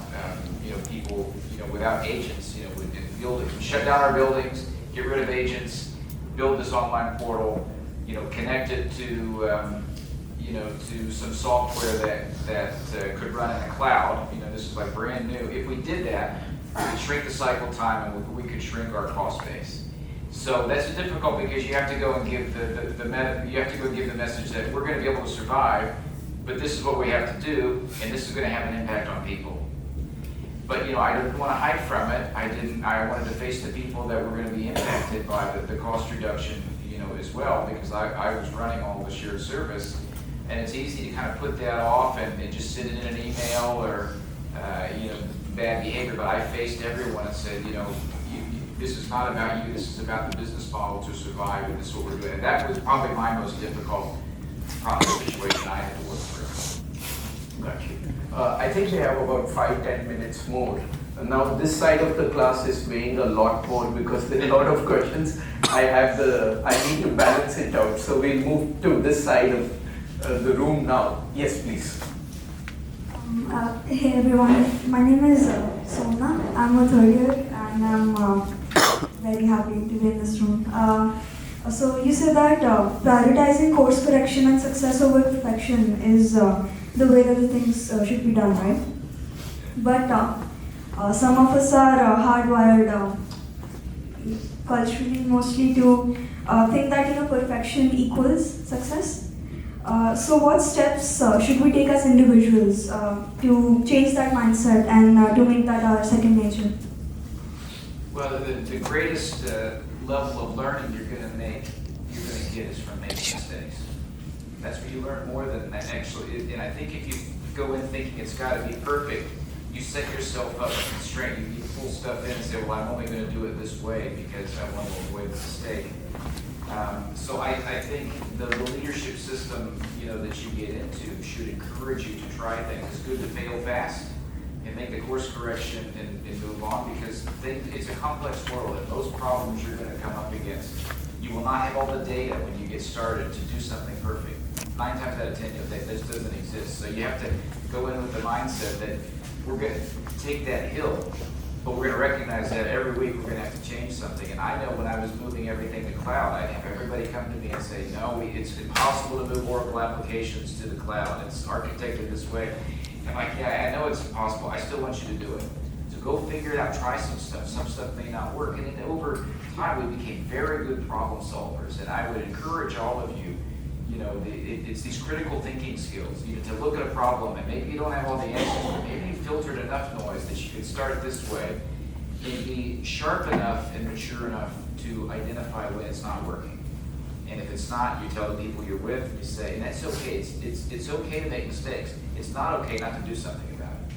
people, without agents, we can build it, shut down our buildings, get rid of agents, build this online portal, connect it to to some software that could run in the cloud. This is like brand new. If we did that, we could shrink the cycle time and we could shrink our cost base. So that's difficult because you have to go and give the message that we're going to be able to survive, but this is what we have to do, and this is going to have an impact on people. But I didn't want to hide from it. I wanted to face the people that were going to be impacted by the cost reduction, as well, because I was running all the shared service. And it's easy to kind of put that off and just send it in an email or, bad behavior. But I faced everyone and said, this is not about you. This is about the business model to survive, and this is what we're doing. And that was probably my most difficult situation I had to work through. Got you. I think we have about 5-10 minutes more. And now this side of the class is weighing a lot more because there are a lot of questions. I need to balance it out. So we'll move to this side of the room now. Yes, please. Hey everyone, my name is Sona. I'm a third year and I'm very happy to be in this room. So you said that prioritizing course correction and success over perfection is the way that the things should be done, right? But some of us are hardwired culturally mostly to think that perfection equals success. So what steps should we take as individuals to change that mindset and to make that our second nature? Well, the greatest level of learning you're going to get is from making mistakes. That's where you learn more than that, actually. And I think if you go in thinking it's got to be perfect, you set yourself up a constraint. You pull stuff in and say, well, I'm only going to do it this way because I want to avoid the mistake. So I think the leadership system, that you get into should encourage you to try things. It's good to fail fast and make the course correction and move on, because it's a complex world and most problems you're going to come up against. You will not have all the data when you get started to do something perfect. 9 times out of 10, that this doesn't exist. So you have to go in with the mindset that we're going to take that hill, but we're going to recognize that every week we're going to have to change something. And I know when I was moving everything to cloud, I'd have everybody come to me and say, no, it's impossible to move Oracle applications to the cloud. It's architected this way. And I'm like, yeah, I know it's impossible. I still want you to do it. So go figure it out, try some stuff. Some stuff may not work. And then over time, we became very good problem solvers. And I would encourage all of you, it's these critical thinking skills, to look at a problem, and maybe you don't have all the answers, but maybe you filtered enough noise that you could start this way, and be sharp enough and mature enough to identify when it's not working. And if it's not, you tell the people you're with, you say, and that's okay, it's okay to make mistakes. It's not okay not to do something about it.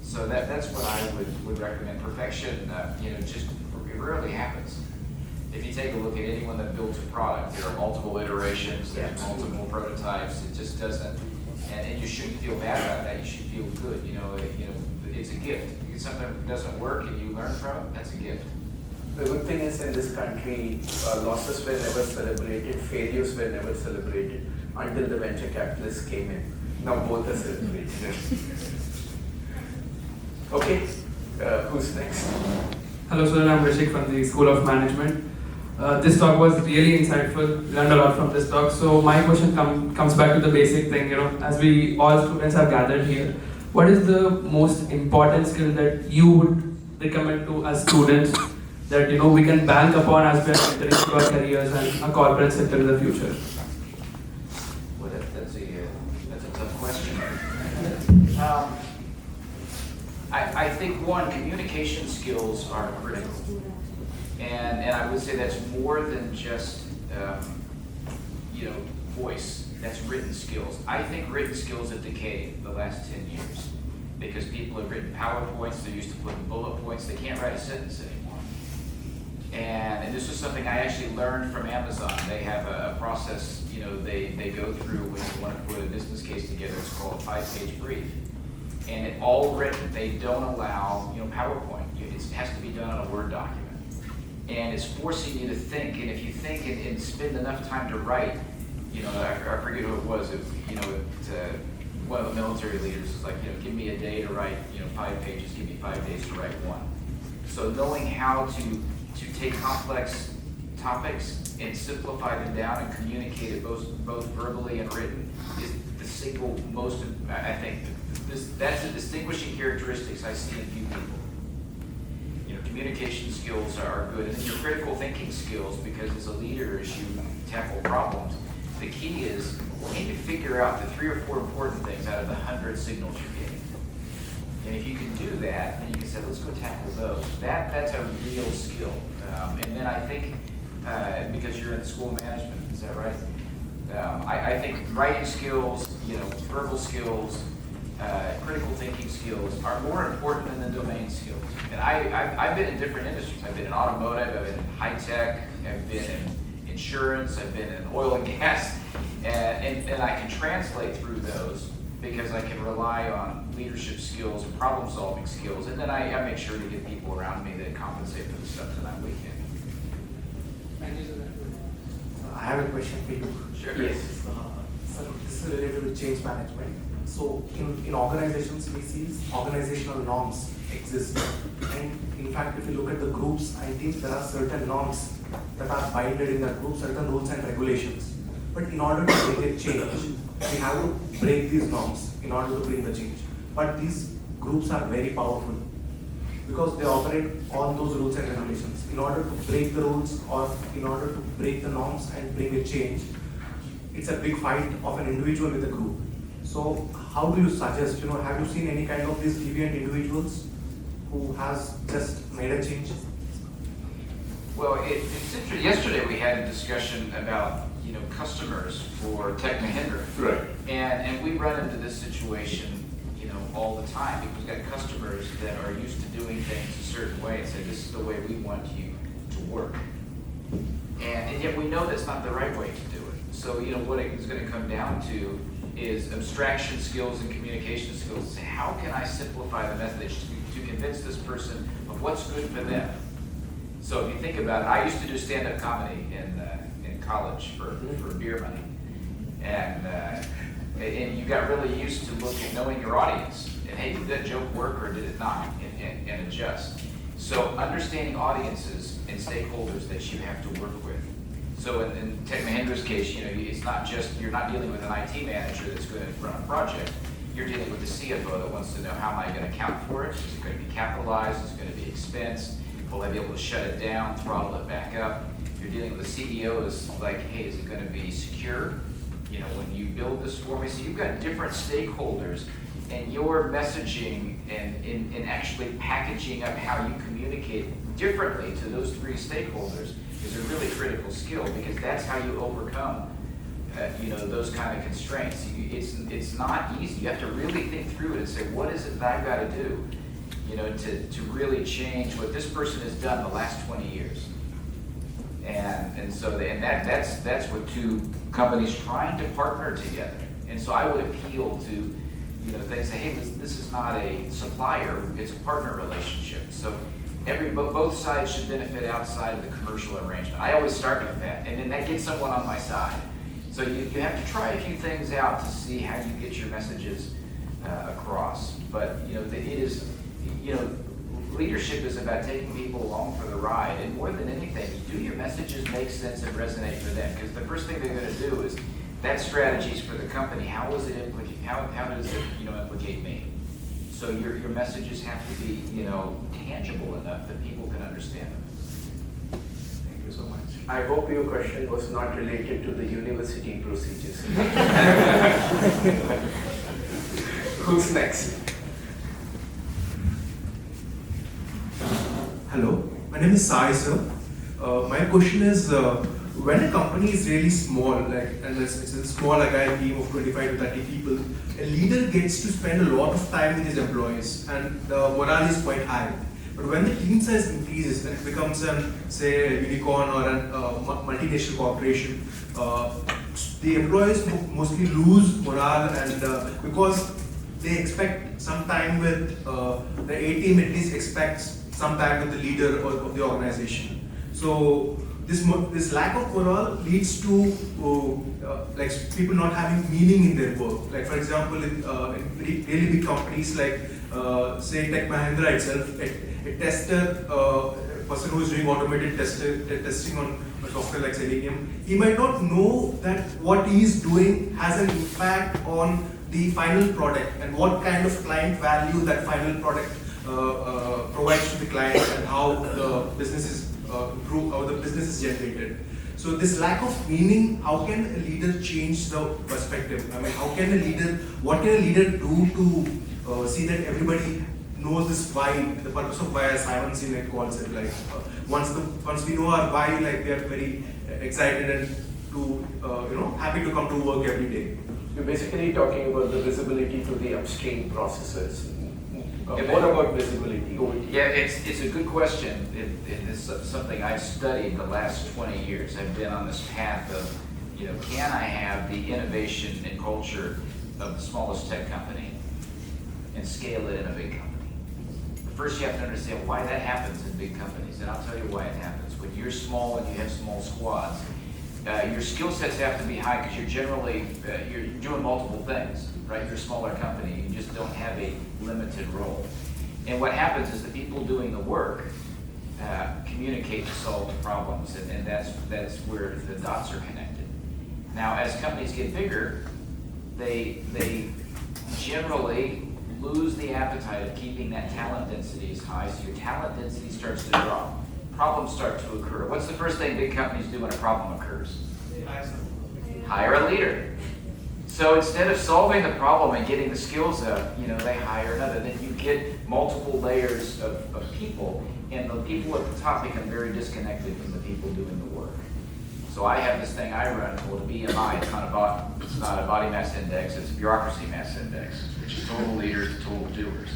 So that's what I would recommend. Perfection, it rarely happens. If you take a look at anyone that builds a product, there are multiple iterations, there's multiple prototypes. It just doesn't, and you shouldn't feel bad about that. You should feel good. It's a gift. If something doesn't work and you learn from it, that's a gift. The good thing is in this country, losses were never celebrated, failures were never celebrated until the venture capitalists came in. Now both are celebrated. Okay, who's next? Hello sir, I'm Rajesh from the School of Management. This talk was really insightful, learned a lot from this talk. So my question comes back to the basic thing, as we all students have gathered here, what is the most important skill that you would recommend to us students that we can bank upon as we are entering into our careers and a corporate sector in the future? Well, that's a tough question. I think one, communication skills are critical. And I would say that's more than just voice. That's written skills. I think written skills have decayed the last 10 years because people have written PowerPoints. They're used to putting bullet points. They can't write a sentence anymore. And this was something I actually learned from Amazon. They have a process. They go through when you want to put a business case together. It's called a 5-page brief, and it's all written. They don't allow PowerPoint. It has to be done on a Word document. And it's forcing you to think, and if you think and spend enough time to write, I forget who it was, one of the military leaders is like, give me a day to write, 5 pages, give me 5 days to write one. So knowing how to take complex topics and simplify them down and communicate it both verbally and written is the single most, I think, that's the distinguishing characteristics I see in few people. Communication skills are good, and then your critical thinking skills, because as a leader, as you tackle problems, the key is, can you figure out the 3 or 4 important things out of the 100 signals you're getting? And if you can do that, then you can say, let's go tackle those. That's a real skill. And then I think, because you're in the School of Management, is that right? I think writing skills, verbal skills, critical thinking skills are more important than the domain skills. And I've been in different industries. I've been in automotive, I've been in high tech, I've been in insurance, I've been in oil and gas, and I can translate through those because I can rely on leadership skills and problem solving skills, and then I make sure to get people around me that compensate for the stuff that I'm weak in. Thank you, sir. I have a question for you. Sure. Yes. So this is related to change management. So in organizations, we see organizational norms exist. And in fact, if you look at the groups and teams, there are certain norms that are binded in that group, certain rules and regulations. But in order to bring a change, we have to break these norms in order to bring the change. But these groups are very powerful because they operate on those rules and regulations. In order to break the rules or in order to break the norms and bring a change, it's a big fight of an individual with a group. So how do you suggest, have you seen any kind of these deviant individuals who has just made a change? Well, it's interesting. Yesterday we had a discussion about customers for Tech Mahindra. Right. And we run into this situation, all the time because we've got customers that are used to doing things a certain way and say, this is the way we want you to work. And yet we know that's not the right way to do it. So, what it's going to come down to is abstraction skills and communication skills. Say, how can I simplify the message to convince this person of what's good for them? So if you think about it, I used to do stand-up comedy in college for beer money. And you got really used to knowing your audience. And hey, did that joke work or did it not? And adjust. So understanding audiences and stakeholders that you have to work with. So in Tech Mahindra's case, it's not just, you're not dealing with an IT manager that's going to run a project. You're dealing with the CFO that wants to know, how am I going to account for it? Is it going to be capitalized? Is it going to be expensed? Will I be able to shut it down, throttle it back up? You're dealing with the CEO is like, hey, is it going to be secure? When you build this for me, so you've got different stakeholders, and your messaging and actually packaging up how you communicate differently to those 3 stakeholders is a really critical skill, because that's how you overcome those kind of constraints. It's not easy. You have to really think through it and say, what is it that I've got to do to really change what this person has done the last 20 years. And so that's what two companies trying to partner together. And so I would appeal to, they say, hey, this is not a supplier, it's a partner relationship. So both sides should benefit outside of the commercial arrangement. I always start with that, and then that gets someone on my side. So you have to try a few things out to see how you get your messages across. But it is, leadership is about taking people along for the ride, and more than anything, do your messages make sense and resonate for them? Because the first thing they're going to do is that strategy's for the company. How does it implicate? How does it implicate me? So your messages have to be tangible enough that people can understand them. Thank you so much. I hope your question was not related to the university procedures. Who's next? Hello, my name is Sai, sir. My question is, when a company is really small, and it's a small team of 25 to 30 people, a leader gets to spend a lot of time with his employees, and the morale is quite high. But when the team size increases and it becomes say, a unicorn or a multinational corporation, the employees mostly lose morale, and because they expect some time with the A team, at least expects some time with the leader of the organization. So this lack of morale leads to people not having meaning in their work. Like for example, in really big companies like say Tech Mahindra itself, a tester, person who is doing automated testing on a software like Selenium, he might not know that what he is doing has an impact on the final product and what kind of client value that final product provides to the client, and how the business is improve, how the business is generated. So this lack of meaning, how can a leader change the perspective? I mean, what can a leader do to see that everybody knows this why, the purpose of why, as Simon Sinek calls it, once we know our why, we are very excited and happy to come to work every day. You're basically talking about the visibility to the upstream processes. More about visibility. Yeah, it's a good question. It's something I've studied the last 20 years. I've been on this path of, can I have the innovation and culture of the smallest tech company and scale it in a big company? But first you have to understand why that happens in big companies, and I'll tell you why it happens. When you're small and you have small squads, your skill sets have to be high because you're generally, you're doing multiple things, right? You're a smaller company, you just don't have a limited role. And what happens is the people doing the work communicate to solve the problems, and that's where the dots are connected. Now, as companies get bigger, they generally lose the appetite of keeping that talent density as high, so your talent density starts to drop. Problems start to occur. What's the first thing big companies do when a problem occurs? Hire a leader. So instead of solving the problem and getting the skills up, they hire another. Then you get multiple layers of people, and the people at the top become very disconnected from the people doing the work. So I have this thing I run called a BMI. It's not a body mass index, it's a bureaucracy mass index, which is total leaders to total doers.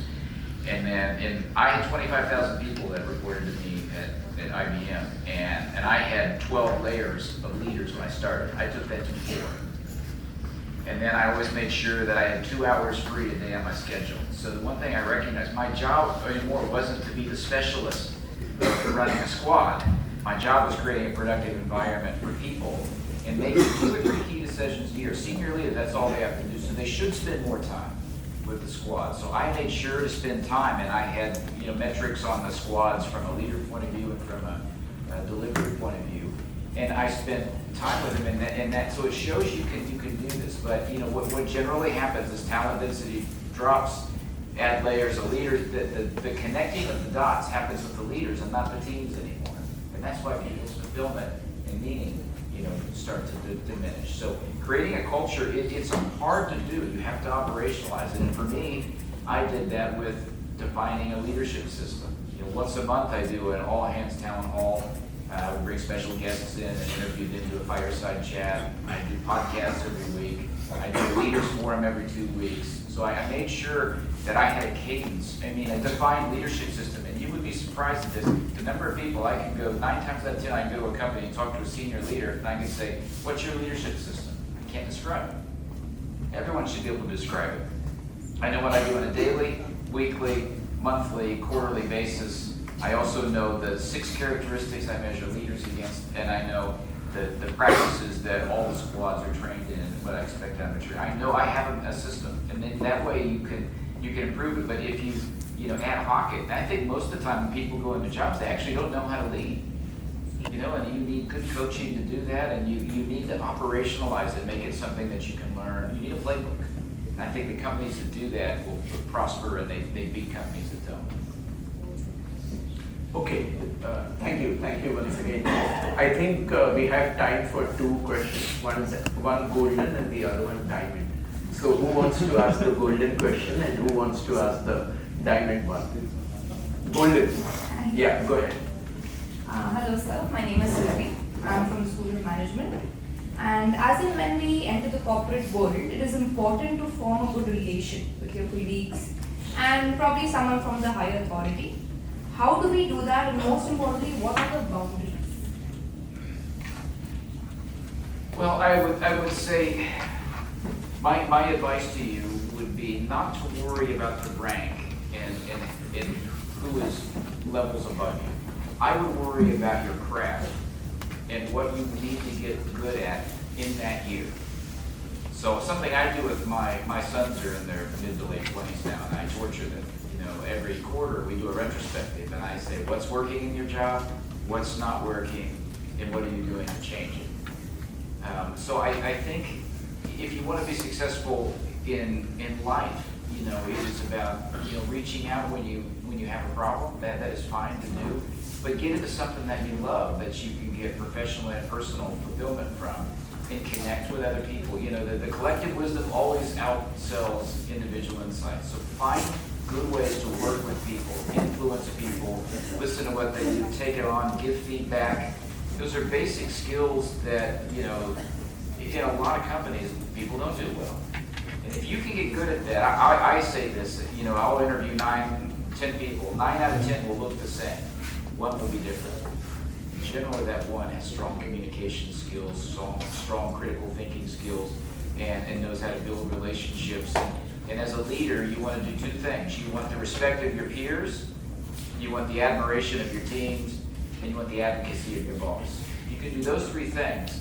And I had 25,000 people that reported to me at IBM, and I had 12 layers of leaders when I started. I took that to 4. And then I always made sure that I had 2 hours free a day on my schedule. So the one thing I recognized, my job anymore wasn't to be the specialist for running a squad. My job was creating a productive environment for people and making 2 or 3 key decisions a year. Senior leader, that's all they have to do. So they should spend more time with the squad. So I made sure to spend time, and I had metrics on the squads from a leader point of view and from a delivery point of view. And I spent time with them, and that so it shows you can do this. But what generally happens is talent density drops, add layers of leaders. The connecting of the dots happens with the leaders and not the teams anymore. And that's why people's fulfillment and meaning start to diminish. So creating a culture, it's hard to do. You have to operationalize it. And for me, I did that with defining a leadership system. Once a month I do an all-hands town hall. We bring special guests in and interview them, do a fireside chat. I do podcasts every week. I do a leaders forum every 2 weeks. So I made sure that I had a cadence, a defined leadership system. And you would be surprised at this, the number of people I can go, 9 times out of 10, I can go to a company and talk to a senior leader, and I can say, what's your leadership system? I can't describe it. Everyone should be able to describe it. I know what I do on a daily, weekly, monthly, quarterly basis. I also know the 6 characteristics I measure leaders against, and I know the practices that all the squads are trained in and what I expect out of a train. I know I have a system, and then that way you can improve it. But if you ad hoc it, and I think most of the time when people go into jobs, they actually don't know how to lead. And you need good coaching to do that, and you need to operationalize it, make it something that you can learn. You need a playbook. And I think the companies that do that will prosper, and they beat companies that don't. Okay, thank you once again. I think we have time for 2 questions, one golden and the other one diamond. So who wants to ask the golden question and who wants to ask the diamond one? Golden. Yeah, go ahead. Hello sir, my name is Sylvie. I'm from the School of Management. And as in when we enter the corporate world, it is important to form a good relation with your colleagues and probably someone from the higher authority. How do we do that, and most importantly, what are the boundaries? Well, I would say my advice to you would be not to worry about the rank and who is levels above you. I would worry about your craft and what you need to get good at in that year. So something I do with my sons are in their mid to late 20s now, and I torture them. Every quarter we do a retrospective, and I say, what's working in your job, what's not working, and what are you doing to change it? So I think if you want to be successful in life, it is about reaching out when you have a problem. That is fine to do, but get into something that you love, that you can get professional and personal fulfillment from, and connect with other people. The collective wisdom always outsells individual insights. So find good ways to work with people, influence people, listen to what they do, take it on, give feedback. Those are basic skills that, in a lot of companies, people don't do well. And if you can get good at that, I say this, I'll interview 9, 10 people. 9 out of 10 will look the same. One will be different. Generally, that one has strong communication skills, strong critical thinking skills, and knows how to build relationships. And as a leader, you want to do 2 things. You want the respect of your peers, you want the admiration of your teams, and you want the advocacy of your boss. You can do those 3 things,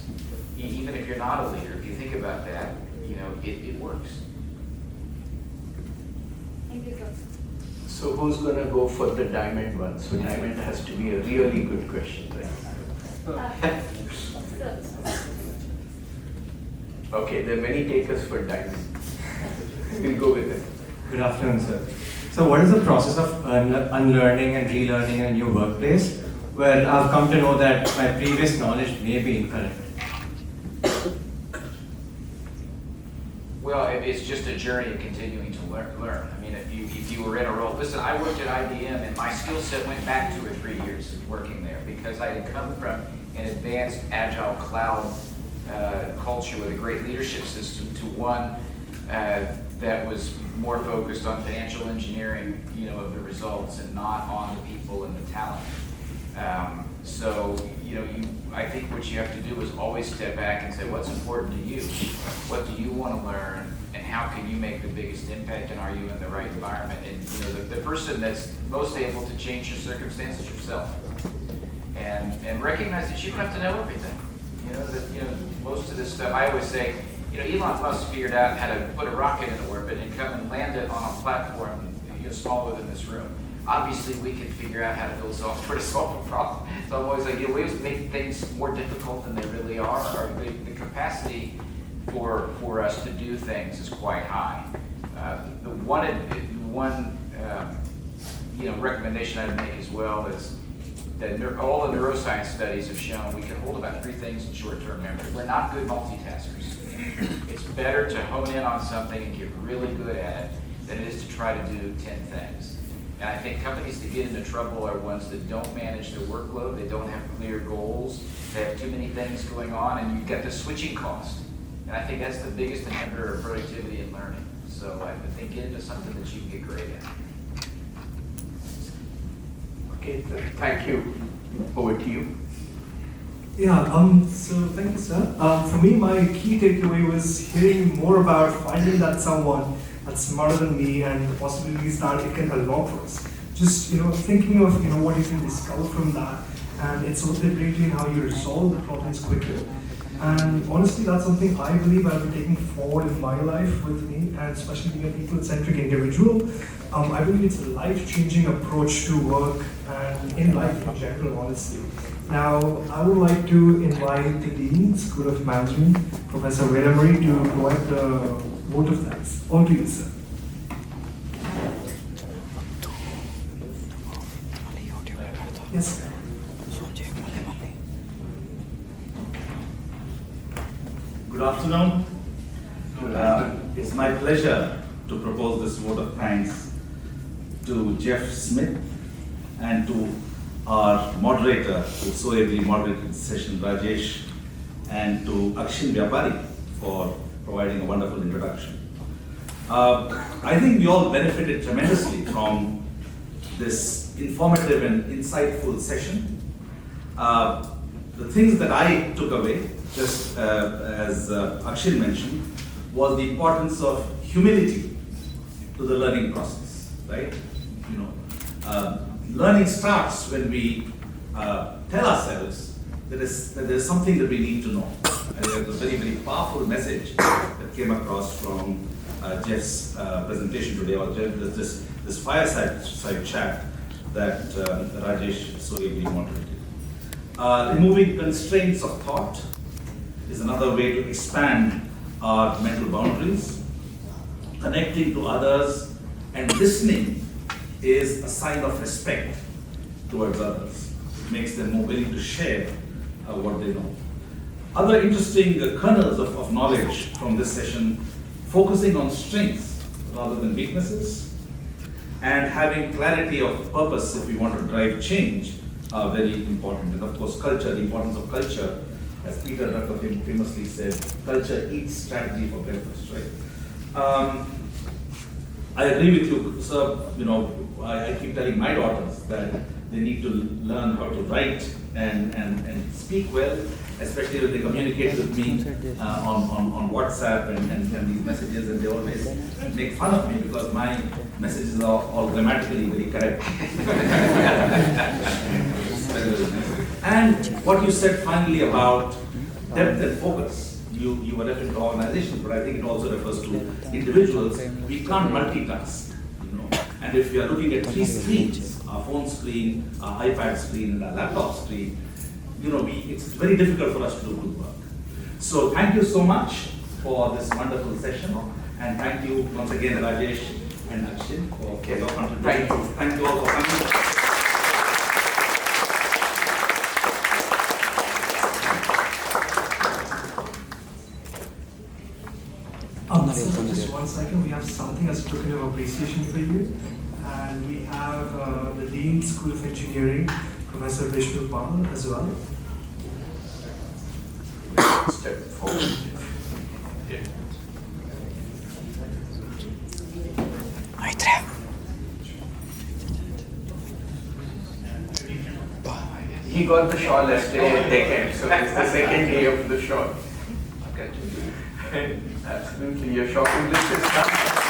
even if you're not a leader. If you think about that, it works. Thank you, sir. So who's going to go for the diamond one? So diamond has to be a really good question, right? Okay, there are many takers for diamond. We'll go with it. Good afternoon, sir. So what is the process of unlearning and relearning in a new workplace? Well, I've come to know that my previous knowledge may be incorrect. Well, it's just a journey of continuing to learn. If you were in a role, listen, I worked at IBM, and my skill set went back 2 or 3 years working there, because I had come from an advanced agile cloud culture with a great leadership system to one that was more focused on financial engineering, of the results, and not on the people and the talent. I think what you have to do is always step back and say, what's important to you? What do you want to learn? And how can you make the biggest impact? And are you in the right environment? And the person that's most able to change your circumstances yourself. And recognize that you don't have to know everything. Most of this stuff, I always say, Elon Musk figured out how to put a rocket into orbit and come and land it on a platform smaller than this room. Obviously, we can figure out how to build software to solve a problem. So I'm always like, we always make things more difficult than they really are. The capacity for us to do things is quite high. The one recommendation I'd make as well is that all the neuroscience studies have shown we can hold about 3 things in short-term memory. We're not good multitaskers. It's better to hone in on something and get really good at it than it is to try to do 10 things. And I think companies that get into trouble are ones that don't manage their workload, they don't have clear goals, they have too many things going on, and you've got the switching cost. And I think that's the biggest inhibitor of productivity and learning. So I would think into something that you can get great at. Okay, thank you. Over to you. Yeah, so thank you, sir. For me, my key takeaway was hearing more about finding that someone that's smarter than me and the possibilities that it can unlock for us. Just, thinking of, what you can discover from that, and it's also greatly in how you resolve the problems quicker. And honestly, that's something I believe I'll be taking forward in my life with me, and especially being a people-centric individual. I believe it's a life-changing approach to work and in life in general, honestly. Now, I would like to invite the Dean, School of Management, Professor Vedamari, to provide the vote of thanks. On to you, sir. Yes, sir. Good afternoon. It's my pleasure to propose this vote of thanks to Jeff Smith and to our moderator, who so ably moderated the session, Rajesh, and to Akshin Vyapari for providing a wonderful introduction. I think we all benefited tremendously from this informative and insightful session. The things that I took away, just as Akshin mentioned, was the importance of humility to the learning process, right? Learning starts when we tell ourselves that there is something that we need to know. And there's a very, very powerful message that came across from Jeff's presentation today, or this fireside chat that Rajesh so ably moderated. Removing constraints of thought is another way to expand our mental boundaries. Connecting to others and listening is a sign of respect towards others. It makes them more willing to share what they know. Other interesting kernels of knowledge from this session, focusing on strengths rather than weaknesses, and having clarity of purpose if we want to drive change are very important. And of course, culture, the importance of culture, as Peter Drucker famously said, culture eats strategy for breakfast, right? I agree with you, sir. I keep telling my daughters that they need to learn how to write and speak well, especially when they communicate with me on WhatsApp and these messages, and they always make fun of me because my messages are all grammatically very correct. And what you said finally about depth and focus. You were referring to organizations, but I think it also refers to individuals. We can't multitask, And if we are looking at three screens, our phone screen, our iPad screen, and our laptop screen, it's very difficult for us to do good work. So thank you so much for this wonderful session, and thank you once again, Rajesh and Akshin, for your contribution. Thank you all for coming. Just 1 second, we have something as a token of appreciation for you. And we have the Dean, School of Engineering, Professor Vishnu Pal as well. Step forward. Yeah. He got the shawl yesterday at Tech Mahindra, so it's the second day of the shawl. Okay. Absolutely, your shopping list is done.